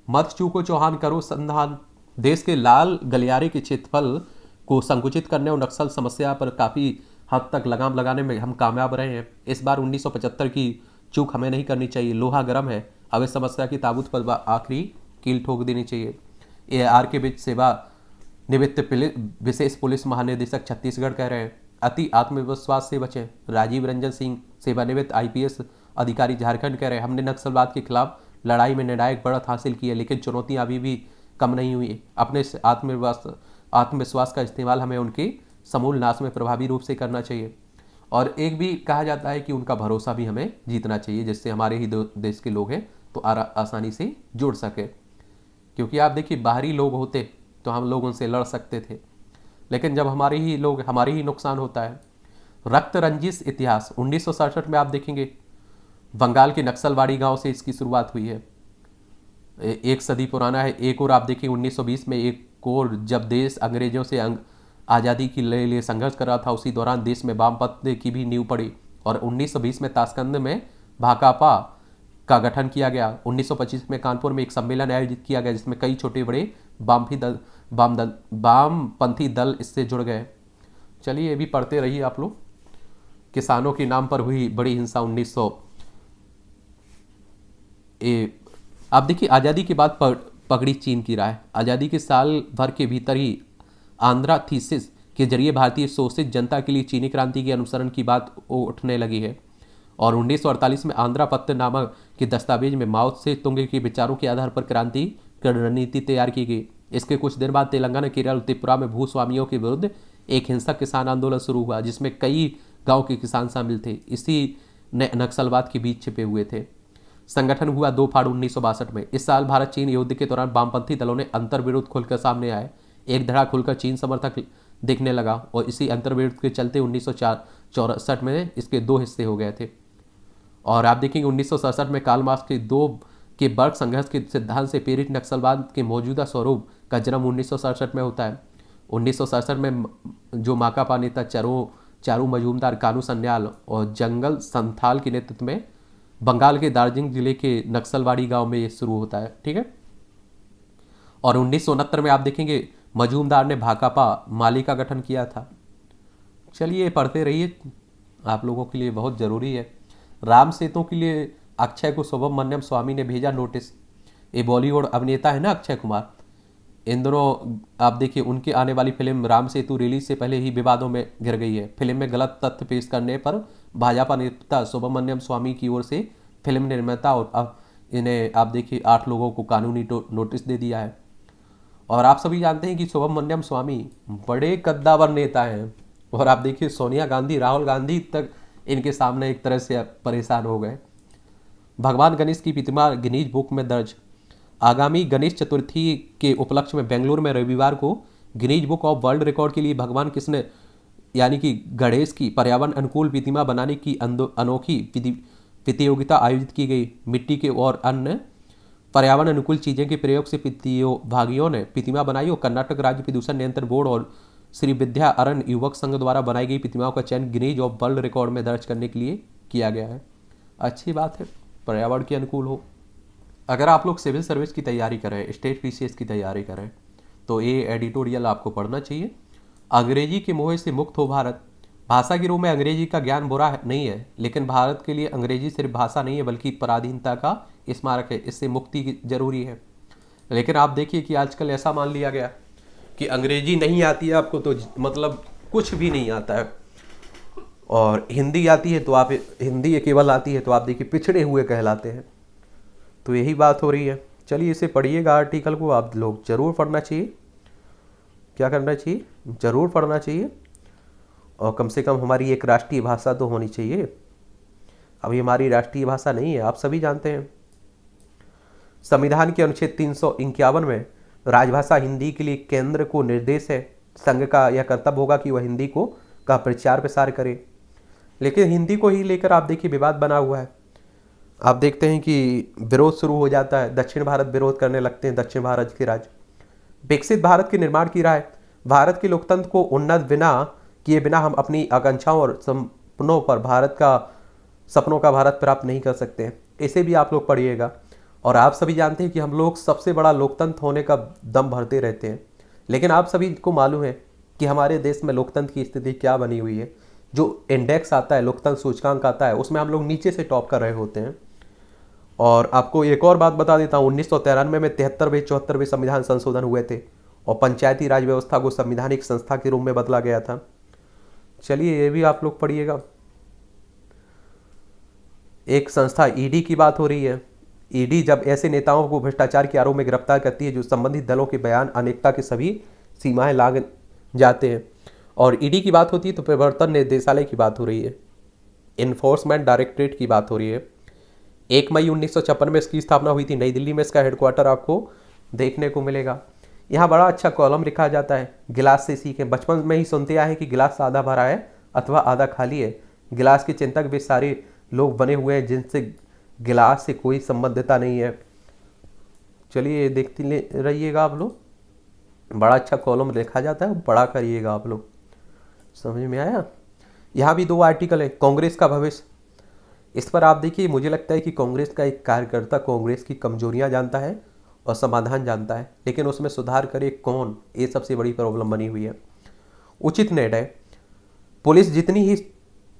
मत चूको चौहान करो संधान। देश के लाल गलियारे के क्षेत्रफल को संकुचित करने और नक्सल समस्या पर काफ़ी हद तक लगाम लगाने में हम कामयाब रहे हैं। इस बार 1975 की चूक हमें नहीं करनी चाहिए। लोहा गर्म है, अब इस समस्या की ताबूत पर आखिरी कील ठोक देनी चाहिए। AR के बीच सेवा निवृत्त विशेष पुलिस महानिदेशक छत्तीसगढ़ कह रहे हैं, अति आत्मविश्वास से बचें। राजीव रंजन सिंह सेवानिवृत्त IPS अधिकारी झारखंड कह रहे हैं, हमने नक्सलवाद के खिलाफ लड़ाई में निर्णायक बढ़त हासिल की है, लेकिन चुनौतियां अभी भी कम नहीं हुई। अपने आत्मविश्वास का इस्तेमाल हमें उनके समूल नाश में प्रभावी रूप से करना चाहिए। और एक भी कहा जाता है कि उनका भरोसा भी हमें जीतना चाहिए, जिससे हमारे ही देश के लोग हैं तो आसानी से जुड़ सके। क्योंकि आप देखिए बाहरी लोग होते तो हम लोग उनसे लड़ सकते थे, लेकिन जब हमारे ही लोग हमारे ही नुकसान होता है। रक्त रंजिश इतिहास 1967 में आप देखेंगे बंगाल के नक्सलवाड़ी गांव से इसकी शुरुआत हुई है। एक सदी पुराना है। एक और आप देखिए 1920 में एक और जब देश अंग्रेजों से आज़ादी के लिए संघर्ष कर रहा था, उसी दौरान देश में वामपंथ की भी नींव पड़ी और 1920 में ताशकंद में भाकपा का गठन किया गया। 1925 में कानपुर में एक सम्मेलन आयोजित किया गया जिसमें कई छोटे बड़े वामपंथी दल इससे जुड़ गए। चलिए ये भी पढ़ते रहिए आप लोग। किसानों के नाम पर हुई बड़ी हिंसा 1900। आप देखिए आज़ादी के बाद पकड़ी चीन की राह। आज़ादी के साल भर के भीतर ही आंध्रा थीसिस के जरिए भारतीय शोषित जनता के लिए चीनी क्रांति के अनुसरण की बात उठने लगी है। और 1948 में आंध्रा पत्र नामक के दस्तावेज में माओ से तुंग के विचारों के आधार पर क्रांति रणनीति तैयार की गई। इसके कुछ देर बाद तेलंगाना, केरल, त्रिपुरा में भूस्वामियों के विरुद्ध एक हिंसक किसान आंदोलन शुरू हुआ, जिसमें कई गांव के किसान शामिल थे। इसी नक्सलवाद के बीच छिपे हुए थे। संगठन हुआ 2 फाड़ 1962 में। इस साल भारत चीन युद्ध के दौरान वामपंथी दलों ने अंतर्विरोध खुलकर सामने आए। एक धड़ा खुलकर चीन समर्थक दिखने लगा और इसी अंतर्विरोध के चलते 1964 में इसके 2 हिस्से हो गए थे। और आप देखेंगे 1967 में कार्ल मार्क्स के वर्ग संघर्ष के सिद्धांत से प्रेरित नक्सलवाद के मौजूदा स्वरूप का जन्म 1967 में होता है। 1967 में जो माकपा नेता चारू मजूमदार, कानू सन्याल और जंगल संथाल के नेतृत्व में बंगाल के दार्जिलिंग जिले के नक्सलवाड़ी गांव में ये शुरू होता है। ठीक है। और 1969 में आप देखेंगे मजूमदार ने भाकपा माले का गठन किया था। चलिए पढ़ते रहिए, आप लोगों के लिए बहुत ज़रूरी है। राम सेतु के लिए अक्षय को सुब्रमण्यम स्वामी ने भेजा नोटिस। ये बॉलीवुड अभिनेता है ना अक्षय कुमार, इन दोनों आप देखिए उनकी आने वाली फिल्म राम सेतु रिलीज से पहले ही विवादों में घिर गई है। फिल्म में गलत तथ्य पेश करने पर भाजपा नेता सुब्रमण्यम स्वामी की ओर से फिल्म निर्माता और अब इन्हें आप देखिए 8 लोगों को कानूनी नोटिस दे दिया है। और आप सभी जानते हैं कि सुब्रमण्यम स्वामी बड़े कद्दावर नेता हैं और आप देखिए सोनिया गांधी, राहुल गांधी तक इनके सामने एक तरह से परेशान हो गए। भगवान गणेश की प्रतिमा गिनीज बुक में दर्ज। आगामी गणेश चतुर्थी के उपलक्ष्य में बेंगलुरु में रविवार को Guinness book of world record के लिए भगवान कृष्ण यानी कि गणेश की पर्यावरण अनुकूल प्रतिमा बनाने की अनोखी प्रतियोगिता आयोजित की गई। मिट्टी के और अन्य पर्यावरण अनुकूल चीज़ें के प्रयोग से प्रतिभागियों ने प्रतिमा बनाई और कर्नाटक राज्य प्रदूषण नियंत्रण बोर्ड और श्री विद्या अरण युवक संघ द्वारा बनाई गई प्रतिमाओं का चयन गिनीज ऑफ वर्ल्ड रिकॉर्ड में दर्ज करने के लिए किया गया है। अच्छी बात है, पर्यावरण के अनुकूल हो। अगर आप लोग सिविल सर्विस की तैयारी करें, स्टेट पीसीएस की तैयारी करें, तो ये एडिटोरियल आपको पढ़ना चाहिए। अंग्रेजी के मोह से मुक्त हो भारत। भाषा के रूप में अंग्रेजी का ज्ञान बुरा नहीं है, लेकिन भारत के लिए अंग्रेजी सिर्फ भाषा नहीं है बल्कि पराधीनता का स्मारक है। इससे मुक्ति जरूरी है। लेकिन आप देखिए कि आजकल ऐसा मान लिया गया कि अंग्रेजी नहीं आती है आपको तो मतलब कुछ भी नहीं आता है, और हिंदी आती है तो आप हिंदी केवल आती है तो आप देखिए पिछड़े हुए कहलाते हैं। तो यही बात हो रही है। चलिए इसे पढ़िएगा, आर्टिकल को आप लोग जरूर पढ़ना चाहिए। क्या करना चाहिए? जरूर पढ़ना चाहिए, और कम से कम हमारी एक राष्ट्रीय भाषा तो होनी चाहिए। अभी हमारी राष्ट्रीय भाषा नहीं है, आप सभी जानते हैं। संविधान के अनुच्छेद 351 में राजभाषा हिंदी के लिए केंद्र को निर्देश है। संघ का यह कर्तव्य होगा कि वह हिंदी को का प्रचार प्रसार करे। लेकिन हिंदी को ही लेकर आप देखिए विवाद बना हुआ है। आप देखते हैं कि विरोध शुरू हो जाता है, दक्षिण भारत विरोध करने लगते हैं, दक्षिण भारत के राज्य। विकसित भारत के निर्माण की राह, भारत के लोकतंत्र को उन्नत किए बिना हम अपनी आकांक्षाओं और सपनों का भारत प्राप्त नहीं कर सकते हैं। इसे भी आप लोग पढ़िएगा। और आप सभी जानते हैं कि हम लोग सबसे बड़ा लोकतंत्र होने का दम भरते रहते हैं, लेकिन आप सभी को मालूम है कि हमारे देश में लोकतंत्र की स्थिति क्या बनी हुई है। जो इंडेक्स आता है, लोकतंत्र सूचकांक आता है, उसमें हम लोग नीचे से टॉप कर रहे होते हैं। और आपको एक और बात बता देता हूँ, 1993 में 73वें संविधान संशोधन हुए थे और पंचायती राज व्यवस्था को संवैधानिक संस्था के रूप में बदला गया था। चलिए ये भी आप लोग पढ़िएगा। एक संस्था ईडी की बात हो रही है। ईडी जब ऐसे नेताओं को भ्रष्टाचार के आरोप में गिरफ्तार करती है जो संबंधित दलों के बयान अनेकता की सभी सीमाएं लांघ जाते हैं। और ईडी की बात होती है तो प्रवर्तन निदेशालय की बात हो रही है, इन्फोर्समेंट डायरेक्टरेट की बात हो रही है। 1 मई 1956 में इसकी स्थापना हुई थी। नई दिल्ली में इसका हेडक्वार्टर आपको देखने को मिलेगा। यहाँ बड़ा अच्छा कॉलम लिखा जाता है, गिलास से सीखें। बचपन में ही सुनते आए हैं कि गिलास आधा भरा है अथवा आधा खाली है। गिलास के चिंतक वे सारे लोग बने हुए हैं जिनसे गिलास से कोई संबद्धता नहीं है। चलिए देखते रहिएगा आप लोग, बड़ा अच्छा कॉलम लिखा जाता है, पढ़ा करिएगा आप लोग। समझ में आया? यहाँ भी 2 आर्टिकल है। कांग्रेस का भविष्य, इस पर आप देखिए, मुझे लगता है कि कांग्रेस का एक कार्यकर्ता कांग्रेस की कमजोरियां जानता है और समाधान जानता है, लेकिन उसमें सुधार करे कौन, ये सबसे बड़ी प्रॉब्लम बनी हुई है। उचित निर्णय, पुलिस जितनी ही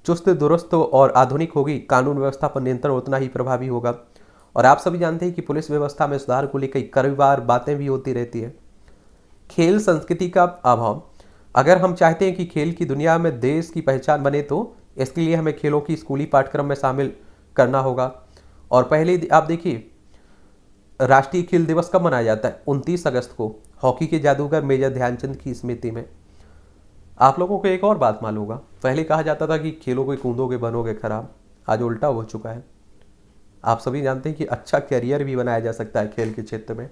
चुस्त दुरुस्त और आधुनिक होगी, कानून व्यवस्था पर नियंत्रण उतना ही प्रभावी होगा। और आप सभी जानते हैं कि पुलिस व्यवस्था में सुधार को लेकर कई बार बातें भी होती रहती है। खेल संस्कृति का अभाव, अगर हम चाहते हैं कि खेल की दुनिया में देश की पहचान बने तो इसके लिए हमें खेलों की स्कूली पाठ्यक्रम में शामिल करना होगा। और पहले आप देखिए राष्ट्रीय खेल दिवस कब मनाया जाता है? 29 अगस्त को, हॉकी के जादूगर मेजर ध्यानचंद की स्मृति में। आप लोगों को एक और बात मालूम होगा, पहले कहा जाता था कि खेलोगे कूदोगे बनोगे खराब, आज उल्टा हो चुका है। आप सभी जानते हैं कि अच्छा कैरियर भी बनाया जा सकता है खेल के क्षेत्र में।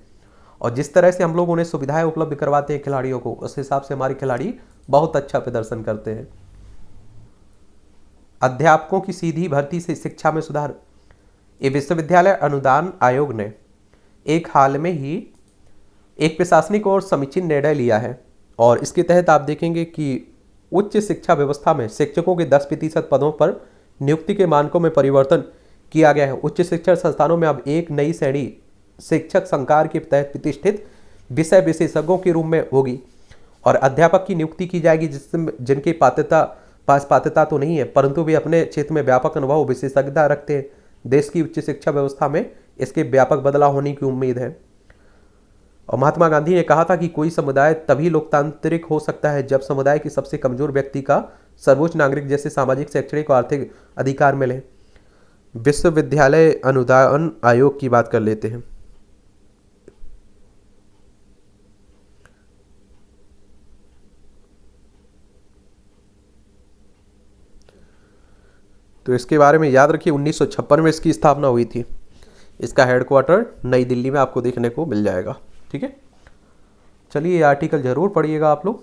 और जिस तरह से हम लोग उन्हें सुविधाएं उपलब्ध करवाते हैं खिलाड़ियों को, उस हिसाब से हमारे खिलाड़ी बहुत अच्छा प्रदर्शन करते हैं। अध्यापकों की सीधी भर्ती से शिक्षा में सुधार, ये विश्वविद्यालय अनुदान आयोग ने एक हाल में ही एक प्रशासनिक और समीचीन निर्णय लिया है। और इसके तहत आप देखेंगे कि उच्च शिक्षा व्यवस्था में शिक्षकों के 10% पदों पर नियुक्ति के मानकों में परिवर्तन किया गया है। उच्च शिक्षण संस्थानों में अब एक नई श्रेणी शिक्षक संकाय के तहत प्रतिष्ठित विषय विशेषज्ञों के रूप में होगी और अध्यापक की नियुक्ति की जाएगी जिनकी पात्रता तो नहीं है, परंतु वे अपने क्षेत्र में व्यापक अनुभव विशेषज्ञता रखते हैं। देश की उच्च शिक्षा व्यवस्था में इसके व्यापक बदलाव होने की उम्मीद है। और महात्मा गांधी ने कहा था कि कोई समुदाय तभी लोकतांत्रिक हो सकता है जब समुदाय के सबसे कमजोर व्यक्ति का सर्वोच्च नागरिक जैसे सामाजिक, शैक्षणिक और आर्थिक अधिकार मिले। विश्वविद्यालय अनुदान आयोग की बात कर लेते हैं। तो इसके बारे में याद रखिए, 1956 में इसकी स्थापना हुई थी। इसका हेडक्वार्टर नई दिल्ली में आपको देखने को मिल जाएगा। ठीक है, चलिए ये आर्टिकल ज़रूर पढ़िएगा आप लोग।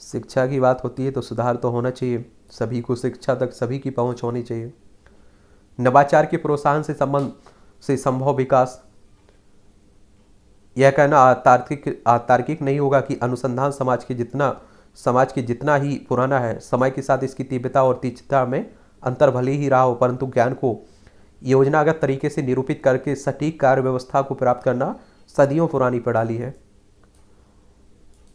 शिक्षा की बात होती है तो सुधार तो होना चाहिए, सभी को शिक्षा तक सभी की पहुंच होनी चाहिए। नवाचार के प्रोत्साहन से संभव विकास। यह कहना तार्किक नहीं होगा कि अनुसंधान समाज के जितना ही पुराना है, समय के साथ इसकी तीव्रता और तीक्ष्णता में अंतर भले ही रहा हो, परंतु ज्ञान को योजनागत तरीके से निरूपित करके सटीक कार्य व्यवस्था को प्राप्त करना सदियों पुरानी प्रणाली है।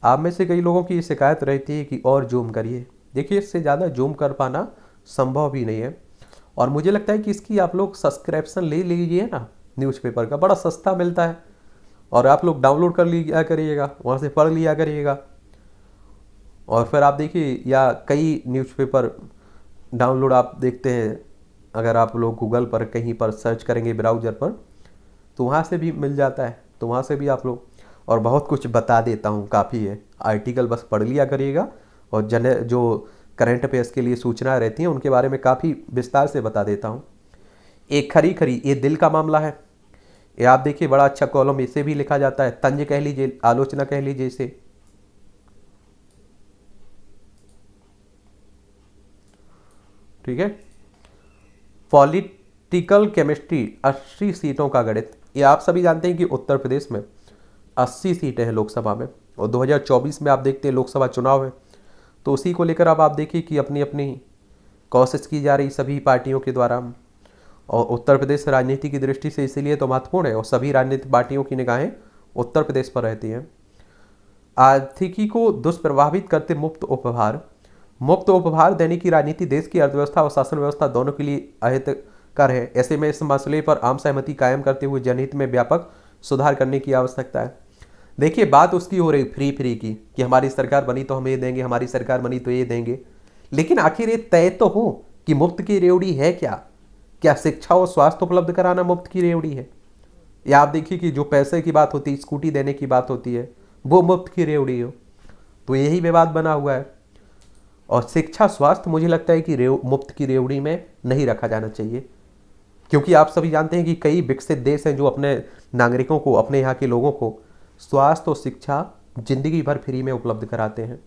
आप में से कई लोगों की शिकायत रहती है कि और जूम करिए। देखिए, इससे ज़्यादा जूम कर पाना संभव भी नहीं है, और मुझे लगता है कि इसकी आप लोग सब्सक्रिप्शन ले लीजिए ना, न्यूज़पेपर का बड़ा सस्ता मिलता है, और आप लोग डाउनलोड कर लिया करिएगा, वहाँ से पढ़ लिया करिएगा। और फिर आप देखिए, या कई न्यूज़पेपर डाउनलोड आप देखते हैं, अगर आप लोग गूगल पर कहीं पर सर्च करेंगे ब्राउज़र पर, तो वहाँ से भी मिल जाता है, तो वहाँ से भी आप लोग, और बहुत कुछ बता देता हूँ, काफ़ी है। आर्टिकल बस पढ़ लिया करिएगा, और जो करंट अफेयर्स के लिए सूचनाएं रहती हैं उनके बारे में काफ़ी विस्तार से बता देता हूँ। एक खरी ये दिल का मामला है, ये आप देखिए बड़ा अच्छा कॉलम इसे भी लिखा जाता है, तंज कह लीजिए, आलोचना कह लीजिए इसे। ठीक है, पॉलिटिकल केमिस्ट्री 80 सीटों का गणित। ये आप सभी जानते हैं कि उत्तर प्रदेश में 80 सीटें हैं लोकसभा में, और 2024 में आप देखते हैं लोकसभा चुनाव है, तो उसी को लेकर अब आप देखिए कि अपनी अपनी कोशिश की जा रही सभी पार्टियों के द्वारा। और उत्तर प्रदेश राजनीति की दृष्टि से इसीलिए तो महत्वपूर्ण है, और सभी राजनीतिक पार्टियों की निगाहें उत्तर प्रदेश पर रहती हैं। आर्थिकी को दुष्प्रभावित करते मुफ्त उपहार देने की राजनीति देश की अर्थव्यवस्था और शासन व्यवस्था दोनों के लिए अहितकर है। ऐसे में इस मसले पर आम सहमति कायम करते हुए जनहित में व्यापक सुधार करने की आवश्यकता है। देखिए, बात उसकी हो रही फ्री की कि हमारी सरकार बनी तो हम ये देंगे, हमारी सरकार बनी तो ये देंगे, लेकिन आखिर ये तय तो हो कि मुफ्त की रेवड़ी है क्या शिक्षा और स्वास्थ्य उपलब्ध कराना मुफ्त की रेवड़ी है? या आप देखिए कि जो पैसे की बात होती है, स्कूटी देने की बात होती है, वो मुफ्त की रेवड़ी हो। तो यही विवाद बना हुआ है। और शिक्षा स्वास्थ्य मुझे लगता है कि मुफ्त की रेवड़ी में नहीं रखा जाना चाहिए, क्योंकि आप सभी जानते हैं कि कई विकसित देश हैं जो अपने नागरिकों को, अपने यहाँ के लोगों को स्वास्थ्य और शिक्षा जिंदगी भर फ्री में उपलब्ध कराते हैं।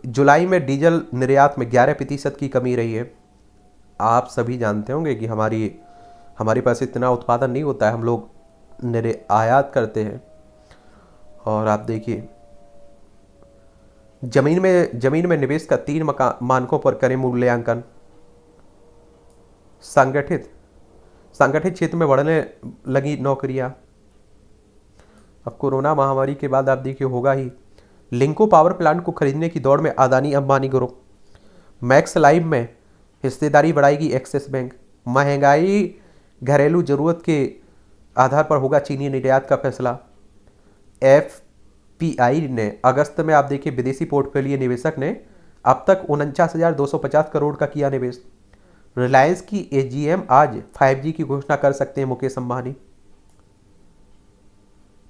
जुलाई में डीजल निर्यात में 11% की कमी रही है। आप सभी जानते होंगे कि हमारे पास इतना उत्पादन नहीं होता है, हम लोग आयात करते हैं। और आप देखिए, जमीन में निवेश का 3 मानकों पर करें मूल्यांकन। संगठित क्षेत्र में बढ़ने लगी नौकरियां। अब कोरोना महामारी के बाद आप देखिए होगा ही। लिंको पावर प्लांट को खरीदने की दौड़ में Adani Ambani group. Max live में हिस्सेदारी बढ़ाएगी एक्सिस बैंक। महंगाई घरेलू जरूरत के आधार पर होगा चीनी निर्यात का फैसला। एफपीआई ने अगस्त में आप देखिए विदेशी पोर्टफोलियो निवेशक ने अब तक 49,250 करोड़ का किया निवेश। रिलायंस की एजीएम आज 5G की घोषणा कर सकते हैं मुकेश अंबानी।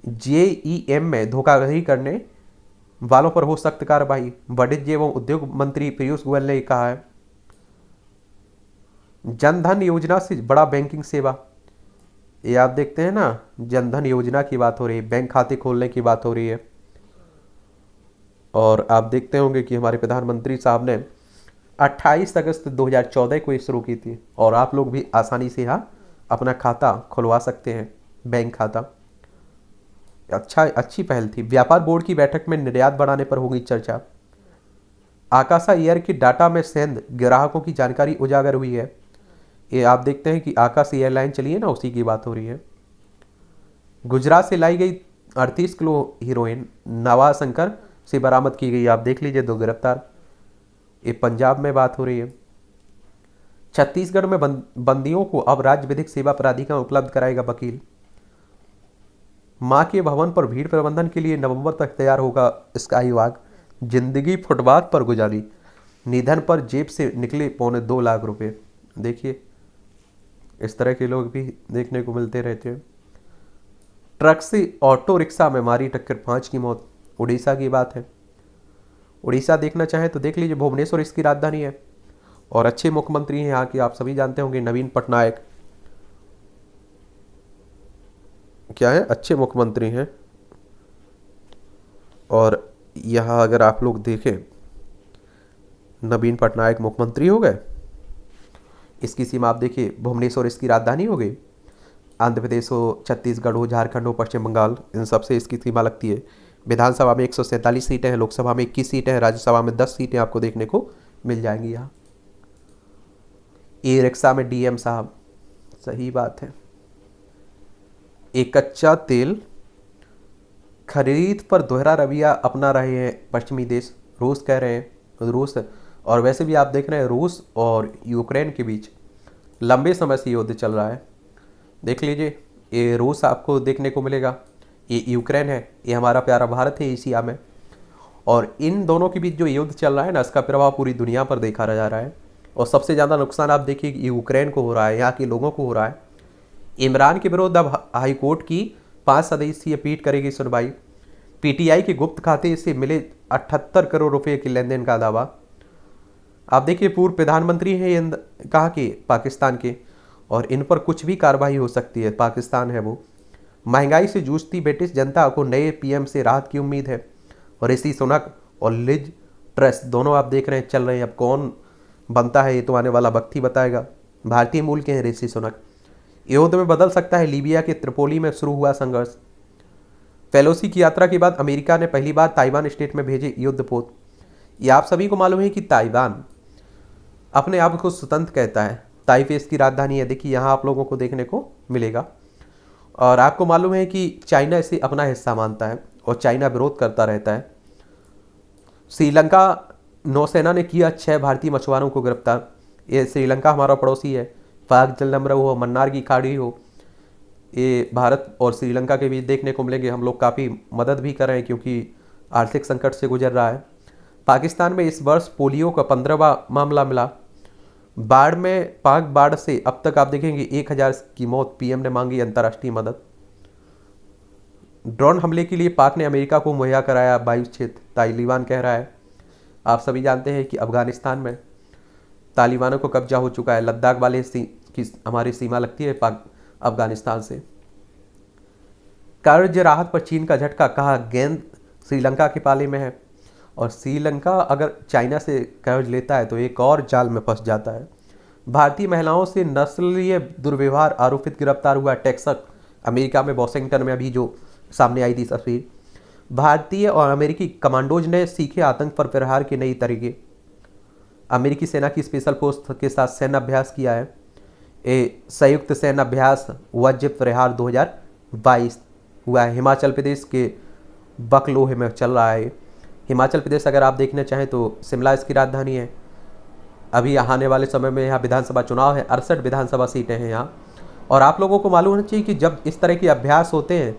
जेईएम में धोखाधड़ी करने वालों पर हो सख्त कार्रवाई, वाणिज्य एवं उद्योग मंत्री पीयूष गोयल ने कहा है। जनधन योजना से बड़ा बैंकिंग सेवा, ये आप देखते हैं ना, जनधन योजना की बात हो रही है, बैंक खाते खोलने की बात हो रही है। और आप देखते होंगे कि हमारे प्रधानमंत्री साहब ने 28 अगस्त 2014 को ये शुरू की थी, और आप लोग भी आसानी से यहाँ अपना खाता खुलवा सकते हैं, बैंक खाता। अच्छी पहल थी। व्यापार बोर्ड की बैठक में निर्यात बढ़ाने पर होगी चर्चा। आकाशा एयर के डाटा में सेंध ग्राहकों की जानकारी उजागर हुई है। ये आप देखते हैं कि आकाश एयरलाइन चली है ना, उसी की बात हो रही है। गुजरात से लाई गई 38 किलो हीरोइन नवाशंकर से बरामद की गई। आप देख लीजिए, 2 गिरफ्तार। ये पंजाब में बात हो रही है। छत्तीसगढ़ में बंदियों को अब राज्य विधिक सेवा प्राधिकरण उपलब्ध कराएगा वकील। मां के भवन पर भीड़ प्रबंधन के लिए नवंबर तक तैयार होगा स्काई वॉक। जिंदगी फुटपाथ पर गुजारी, निधन पर जेब से निकले 2.25 लाख रुपए। देखिए, इस तरह के लोग भी देखने को मिलते रहते हैं। ट्रक से ऑटो रिक्शा में मारी टक्कर, 5 की मौत। उड़ीसा की बात है। उड़ीसा देखना चाहें तो देख लीजिए, भुवनेश्वर इसकी राजधानी है। और अच्छे मुख्यमंत्री हैं यहाँ के, आप सभी जानते होंगे, नवीन पटनायक क्या है, अच्छे मुख्यमंत्री हैं। और यहाँ अगर आप लोग देखें, नवीन पटनायक मुख्यमंत्री हो गए। इसकी सीमा आप देखिए, भुवनेश्वर इसकी राजधानी हो गई। आंध्र प्रदेश हो, छत्तीसगढ़ हो, झारखंड हो, पश्चिम बंगाल, इन सब से इसकी सीमा लगती है। विधानसभा में 147 सीटें हैं, लोकसभा में 21 सीटें हैं, राज्यसभा में 10 सीटें आपको देखने को मिल जाएंगी। यहाँ ई रिक्शा में डीएम साहब, सही बात है। एक कच्चा तेल खरीद पर दोहरा रवैया अपना रहे हैं पश्चिमी देश, रूस कह रहे हैं, रूस। और वैसे भी आप देख रहे हैं रूस और यूक्रेन के बीच लंबे समय से युद्ध चल रहा है। देख लीजिए, ये रूस आपको देखने को मिलेगा, ये यूक्रेन है, ये हमारा प्यारा भारत है एशिया में। और इन दोनों के बीच जो युद्ध चल रहा है ना, इसका प्रभाव पूरी दुनिया पर देखा जा रहा है। और सबसे ज़्यादा नुकसान आप देखिए यूक्रेन को हो रहा है, यहाँ के लोगों को हो रहा है। इमरान के विरुद्ध अब हाईकोर्ट की 5 सदस्यीय पीठ करेगी सुनवाई। पीटीआई के गुप्त खाते से मिले 78 करोड़ रुपए के लेन देन का दावा। आप देखिए, पूर्व प्रधानमंत्री हैं ये कहाँ के, पाकिस्तान के, और इन पर कुछ भी कार्रवाई हो सकती है, पाकिस्तान है वो। महंगाई से जूझती ब्रिटिश जनता को नए पीएम से राहत की उम्मीद है। और ऋषि सुनक और लिज ट्रस दोनों आप देख रहे हैं चल रहे हैं। अब कौन बनता है ये तो आने वाला वक्त ही बताएगा। भारतीय मूल के हैं ऋषि सुनक। युद्ध में बदल सकता है, लीबिया के त्रिपोली में शुरू हुआ संघर्ष। पेलोसी की यात्रा के बाद अमेरिका ने पहली बार ताइवान स्टेट में भेजे युद्धपोत। ये आप सभी को मालूम है कि ताइवान अपने आप को स्वतंत्र कहता है, ताइपे इसकी राजधानी है। देखिए यहाँ आप लोगों को देखने को मिलेगा। और आपको मालूम है कि चाइना इसे अपना हिस्सा मानता है और चाइना विरोध करता रहता है। श्रीलंका नौसेना ने किया 6 भारतीय मछुआरों को गिरफ्तार। ये श्रीलंका हमारा पड़ोसी है, पाक जलमरऊ हो, मन्नार की खाड़ी हो, ये भारत और श्रीलंका के बीच देखने को मिलेंगे। हम लोग काफ़ी मदद भी कर रहे हैं क्योंकि आर्थिक संकट से गुजर रहा है। पाकिस्तान में इस वर्ष पोलियो का 15वां मामला मिला। बाढ़ में, पाक बाढ़ से अब तक आप देखेंगे 1000 की मौत। पीएम ने मांगी अंतर्राष्ट्रीय मदद। ड्रोन हमले के लिए पाक ने अमेरिका को मुहैया कराया वायु क्षेत्र, तालिबान कह रहा है। आप सभी जानते हैं कि अफगानिस्तान में तालिबानों को कब्जा हो चुका है। लद्दाख वाले की हमारी सीमा लगती है पाक अफगानिस्तान से। कर्ज राहत पर चीन का झटका, कहा गेंद श्रीलंका के पाले में है। और श्रीलंका अगर चाइना से कर्ज लेता है तो एक और जाल में फंस जाता है। भारतीय महिलाओं से नस्लीय दुर्व्यवहार आरोपित गिरफ्तार हुआ टेक्सास अमेरिका में, वॉशिंगटन में अभी जो सामने आई थी तस्वीर। भारतीय और अमेरिकी कमांडोज ने सीखे आतंक पर प्रहार के नई तरीके। अमेरिकी सेना की स्पेशल फोर्स के साथ सैन्य अभ्यास किया है। ये संयुक्त सैन्य अभ्यास वज्र प्रहार 2022 हुआ है। हिमाचल प्रदेश के बकलोहे में चल रहा है। हिमाचल प्रदेश अगर आप देखना चाहें तो शिमला इसकी राजधानी है। अभी आने वाले समय में यहाँ विधानसभा चुनाव है, 68 विधानसभा सीटें हैं यहाँ। और आप लोगों को मालूम होना चाहिए कि जब इस तरह के अभ्यास होते हैं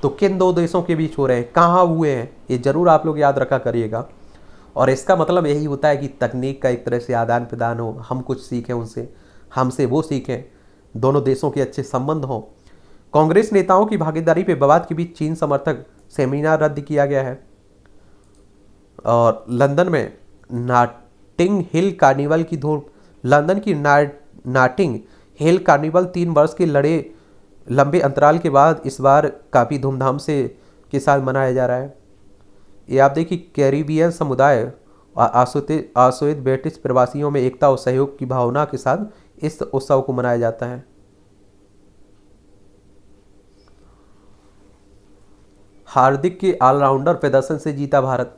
तो किन 2 देशों के बीच हो रहे हैं, कहाँ हुए हैं, ये जरूर आप लोग याद रखा करिएगा। और इसका मतलब यही होता है कि तकनीक का एक तरह से आदान प्रदान हो, हम कुछ सीखें उनसे, हमसे वो सीखें, दोनों देशों के अच्छे संबंध हों। कांग्रेस नेताओं की भागीदारी पे विवाद के बीच चीन समर्थक सेमिनार रद्द किया गया है। और लंदन में नॉटिंग हिल कार्निवल की धूम। लंदन की नॉटिंग हिल कार्निवल 3 वर्ष के लंबे अंतराल के बाद इस बार काफ़ी धूमधाम से के साथ मनाया जा रहा है। ये आप देखिए, कैरिबियन समुदाय और आशुत ब्रिटिश प्रवासियों में एकता और सहयोग की भावना के साथ इस उत्सव को मनाया जाता है। हार्दिक के ऑलराउंडर प्रदर्शन से जीता भारत।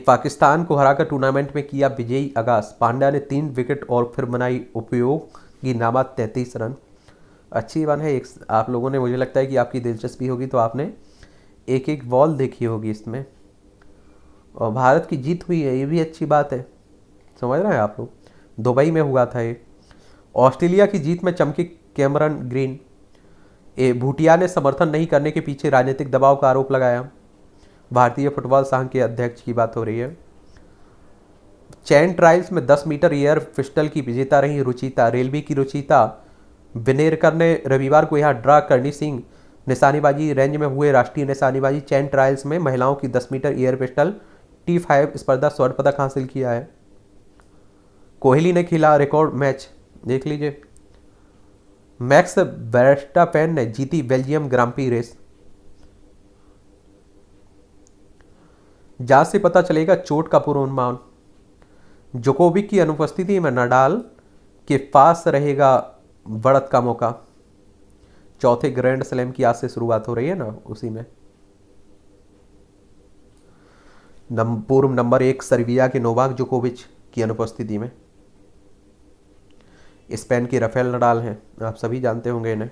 पाकिस्तान को हराकर टूर्नामेंट में किया विजयी आगाज। पांड्या ने 3 विकेट और फिर बनाई उपयोगी नामा 33 रन। अच्छी वन है। आप लोगों ने, मुझे लगता है कि आपकी दिलचस्पी होगी तो आपने एक बॉल देखी होगी इसमें। और भारत की जीत हुई है, ये भी अच्छी बात है, समझ रहे हैं आप लोग। दुबई में हुआ था ये। ऑस्ट्रेलिया की जीत में चमके कैमरन ग्रीन। भूटिया ने समर्थन नहीं करने के पीछे राजनीतिक दबाव का आरोप लगाया। भारतीय फुटबॉल संघ के अध्यक्ष की बात हो रही है। चैन ट्रायल्स में 10 मीटर एयर पिस्टल की विजेता रही रुचिता। रेलवे की रुचिता बिनेरकर ने रविवार को यहाँ ड्रा करनी सिंह निशानेबाजी रेंज में हुए राष्ट्रीय निशानेबाजी चैन ट्रायल्स में महिलाओं की 10 मीटर एयर पिस्टल T5 स्पर्धा स्वर्ण पदक हासिल किया है। कोहली ने खेला रिकॉर्ड मैच, देख लीजिए। मैक्स वर्स्टापेन ने जीती बेल्जियम ग्रांप्री रेस। जांच से पता चलेगा चोट का पूर्वानुमान। जोकोविक की अनुपस्थिति में नडाल के पास रहेगा बढ़त का मौका। चौथे ग्रैंड स्लैम की आज से शुरुआत हो रही है ना, उसी में पूर्व नंबर 1 सर्बिया के नोवाक जोकोविच की अनुपस्थिति में। स्पेन के राफेल नडाल हैं, आप सभी जानते होंगे इन्हें।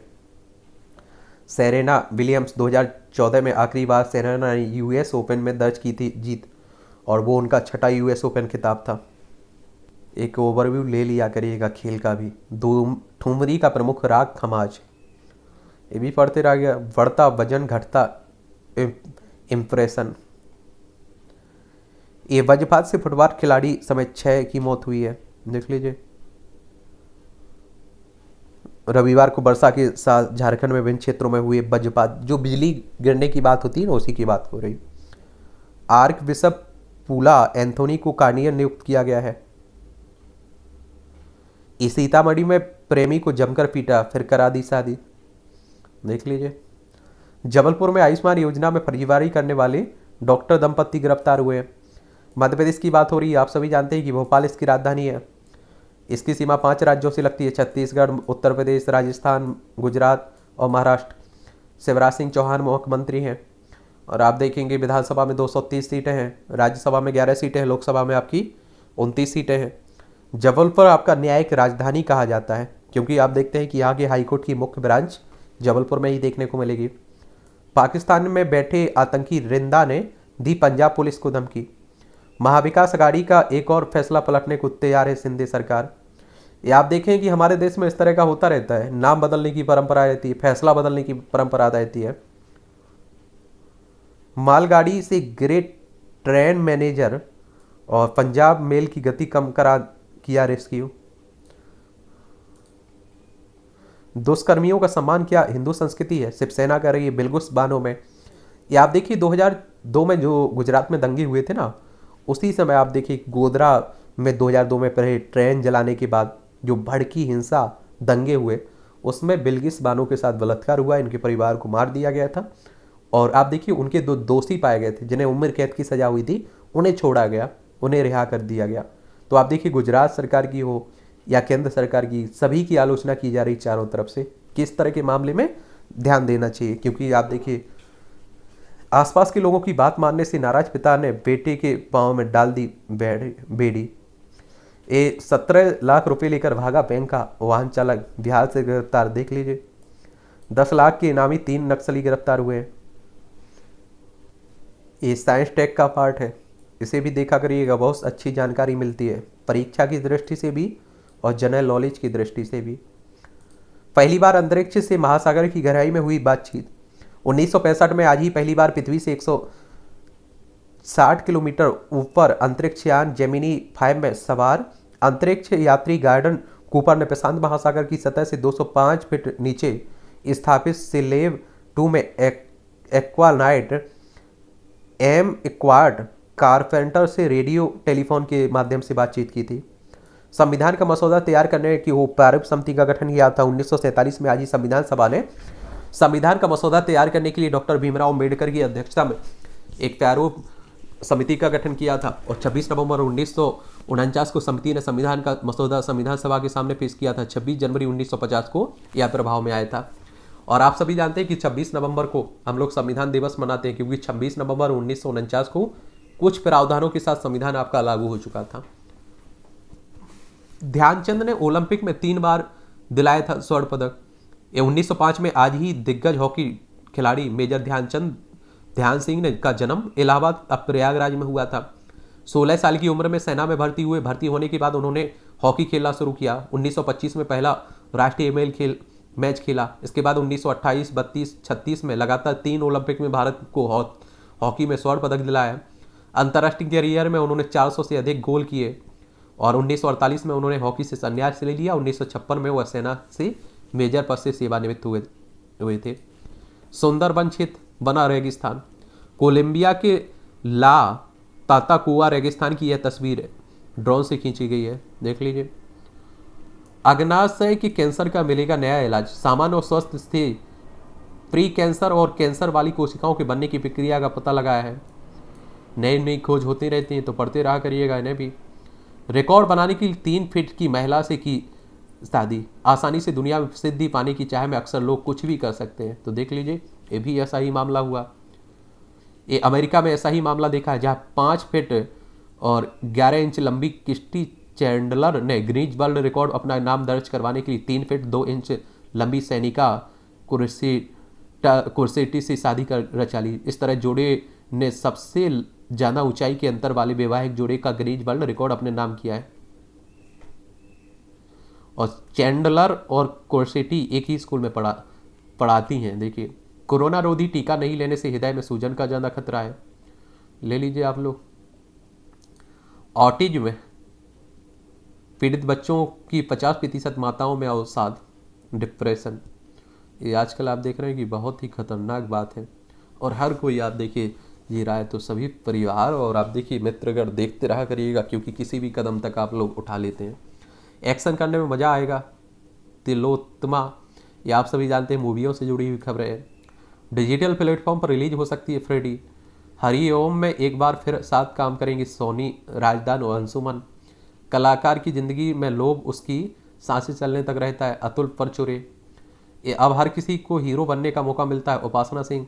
सेरेना विलियम्स 2014 में आखिरी बार सेरेना ने यूएस ओपन में दर्ज की थी जीत, और वो उनका छठा यूएस ओपन खिताब था। एक ओवरव्यू ले लिया करिएगा खेल का भी। ठुमरी का प्रमुख राग खमाज, ये भी पढ़ते रह गया। बढ़ता वजन घटता इंप्रेशन। ये वज्रपात से फुटबॉल खिलाड़ी समेत 6 की मौत हुई है, देख लीजिए। रविवार को वर्षा के साथ झारखंड में विभिन्न क्षेत्रों में हुए वज्रपात, जो बिजली गिरने की बात होती है ना, उसी की बात हो रही। आर्क बिशप पूला एंथोनी को कार्डिनल नियुक्त किया गया है। इस सीतामढ़ी में प्रेमी को जमकर पीटा, फिर करा दी शादी, देख लीजिए। जबलपुर में आयुष्मान योजना में फर्जीवाड़ी करने वाले डॉक्टर दंपति गिरफ्तार हुए। मध्य प्रदेश की बात हो रही है, आप सभी जानते हैं कि भोपाल इसकी राजधानी है। इसकी सीमा 5 राज्यों से लगती है, छत्तीसगढ़, उत्तर प्रदेश, राजस्थान, गुजरात और महाराष्ट्र। शिवराज सिंह चौहान मुख्यमंत्री हैं। और आप देखेंगे विधानसभा में 230 सीटें हैं, राज्यसभा में 11 सीटें हैं, लोकसभा में आपकी 29 सीटें हैं। जबलपुर आपका न्यायिक राजधानी कहा जाता है, क्योंकि आप देखते हैं कि यहाँ के हाईकोर्ट की मुख्य ब्रांच जबलपुर में ही देखने को मिलेगी। पाकिस्तान में बैठे आतंकी रिंदा ने दी पंजाब पुलिस को धमकी। महाविकास अघाड़ी का एक और फैसला पलटने को तैयार है सिंधे सरकार। ये आप देखें कि हमारे देश में इस तरह का होता रहता है, नाम बदलने की परंपरा रहती है, फैसला बदलने की परंपरा रहती है। मालगाड़ी से गिरे ट्रेन मैनेजर और पंजाब मेल की गति कम करा किया रेस्क्यू। दुष्कर्मियों का सम्मान क्या हिंदू संस्कृति है, शिवसेना कर रही है बिलगुस बानों में। ये आप देखिए 2002 में जो गुजरात में दंगे हुए थे ना, उसी समय आप देखिए गोधरा में 2002 में पहले ट्रेन जलाने के बाद जो भड़की हिंसा दंगे हुए, उसमें बिल्किस बानो के साथ बलात्कार हुआ, इनके परिवार को मार दिया गया था। और आप देखिए उनके 2 दोषी पाए गए थे जिन्हें उम्र कैद की सजा हुई थी, उन्हें छोड़ा गया, उन्हें रिहा कर दिया गया। तो आप देखिए गुजरात सरकार की हो या केंद्र सरकार की, सभी की आलोचना की जा रही चारों तरफ से कि इस तरह के मामले में ध्यान देना चाहिए। क्योंकि आप देखिए आसपास के लोगों की बात मानने से नाराज पिता ने बेटे के पांव में डाल दी बेड़ी। 17 लाख रुपए लेकर भागा बैंक का वाहन चालक बिहार से गिरफ्तार, देख लीजिए। 10 लाख के इनामी 3 नक्सली गिरफ्तार हुए। ये साइंस टेक का पार्ट है, इसे भी देखा करिएगा, बहुत अच्छी जानकारी मिलती है परीक्षा की दृष्टि से भी और जनरल नॉलेज की दृष्टि से भी। पहली बार अंतरिक्ष से महासागर की गहराई में हुई बातचीत। 1965 में आज ही पहली बार पृथ्वी से 160 किलोमीटर ऊपर अंतरिक्ष यान जेमिनी 5 में सवार अंतरिक्ष यात्री गार्डन कूपर ने प्रशांत महासागर की सतह से 205 फीट नीचे स्थापित सिलेव 2 में एक्वानाइट एम इक्वाड कारपेंटर से रेडियो टेलीफोन के माध्यम से बातचीत की थी। संविधान का मसौदा तैयार करने की वो प्रारूप समिति का गठन किया था। 1947 में आज ही संविधान सभा ने संविधान का मसौदा तैयार करने के लिए डॉक्टर भीमराव अम्बेडकर की अध्यक्षता में एक प्रारूप समिति का गठन किया था और 26 नवंबर 1949 को समिति ने संविधान का मसौदा संविधान सभा के सामने पेश किया था। 26 जनवरी 1950 को यह प्रभाव में आया था। और आप सभी जानते हैं कि 26 नवंबर को हम लोग संविधान दिवस मनाते हैं, क्योंकि 26 नवंबर 1949 को कुछ प्रावधानों के साथ संविधान आपका लागू हो चुका था। ध्यानचंद ने ओलंपिक में 3 बार दिलाया था स्वर्ण पदक। 1905 में आज ही दिग्गज हॉकी खिलाड़ी मेजर ध्यान सिंह ने का जन्म इलाहाबाद अब प्रयागराज में हुआ था। 16 साल की उम्र में सेना में भर्ती हुए। भर्ती होने के बाद उन्होंने हॉकी खेलना शुरू किया। 1925 में पहला राष्ट्रीय मैच खेला। इसके बाद 1928, 32, 36 में लगातार 3 ओलंपिक में भारत को हॉकी में स्वर्ण पदक दिलाया। अंतर्राष्ट्रीय करियर में उन्होंने 400 से अधिक गोल किए और 1948 में उन्होंने हॉकी से संन्यास ले लिया। 1956 में वह सेना से मेजर पद से सेवानिवृत्त हुए थे। सुंदरबन क्षेत्र बना रेगिस्तान। कोलंबिया के ला ताताकुआ रेगिस्तान की यह तस्वीर ड्रोन से खींची गई है। देख लीजिए। अग्नाशय की कैंसर का मिलेगा नया इलाज, सामान्य और स्वस्थ स्थिति प्री कैंसर और कैंसर वाली कोशिकाओं के बनने की प्रक्रिया का पता लगाया है। नई नई खोज होती रहती हैं, तो पढ़ते रहा करिएगा इन्हें भी। रिकॉर्ड बनाने की 3 फीट की महिला से की शादी, आसानी से दुनिया में प्रसिद्धि पाने की चाह में अक्सर लोग कुछ भी कर सकते हैं। तो देख लीजिए, ये भी ऐसा ही मामला हुआ। ये अमेरिका में ऐसा ही मामला देखा है, जहाँ 5 फीट और 11 इंच लंबी किस्टी चैंडलर ने ग्रीनिच वर्ल्ड रिकॉर्ड अपना नाम दर्ज करवाने के लिए 3 फीट 2 इंच लंबी सैनिका कुर्सेटी से शादी कर रचा ली। इस तरह जोड़े ने सबसे ज़्यादा ऊंचाई के अंतर वाले वैवाहिक जोड़े का ग्रीनिच वर्ल्ड रिकॉर्ड अपने नाम किया है। और चैंडलर और कोर्सेटी एक ही स्कूल में पढ़ाती हैं। देखिए, कोरोना रोधी टीका नहीं लेने से हृदय में सूजन का ज़्यादा खतरा है। ले लीजिए आप लोग। ऑटिज्म में पीड़ित बच्चों की 50% माताओं में अवसाद, डिप्रेशन, ये आजकल आप देख रहे हैं कि बहुत ही खतरनाक बात है। और हर कोई आप देखिए जी रहा है, तो सभी परिवार और आप देखिए मित्रगण देखते रहा करिएगा, क्योंकि किसी भी कदम तक आप लोग उठा लेते हैं। एक्शन करने में मज़ा आएगा। तिलोत्तमा, ये आप सभी जानते हैं, मूवियों से जुड़ी हुई खबरें हैं। डिजिटल प्लेटफॉर्म पर रिलीज हो सकती है फ्रेडी। हरिओम में एक बार फिर साथ काम करेंगी सोनी, राजदान और अंशुमन। कलाकार की ज़िंदगी में लोभ उसकी सांसें चलने तक रहता है, अतुल परचुरे। ये अब हर किसी को हीरो बनने का मौका मिलता है, उपासना सिंह।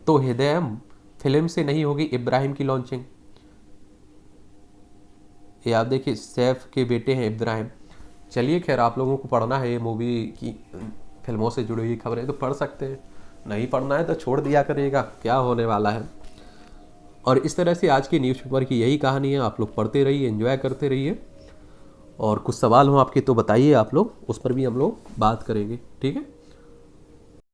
तो हृदय फिल्म से नहीं होगी इब्राहिम की लॉन्चिंग। ये आप देखिए, सैफ के बेटे हैं इब्राहिम। चलिए खैर, आप लोगों को पढ़ना है ये मूवी की फिल्मों से जुड़ी हुई खबरें तो पढ़ सकते हैं, नहीं पढ़ना है तो छोड़ दिया करिएगा, क्या होने वाला है। और इस तरह से आज की न्यूज़पेपर की यही कहानी है। आप लोग पढ़ते रहिए, एंजॉय करते रहिए, और कुछ सवाल हो आपके तो बताइए आप लोग, उस पर भी हम लोग बात करेंगे। ठीक है।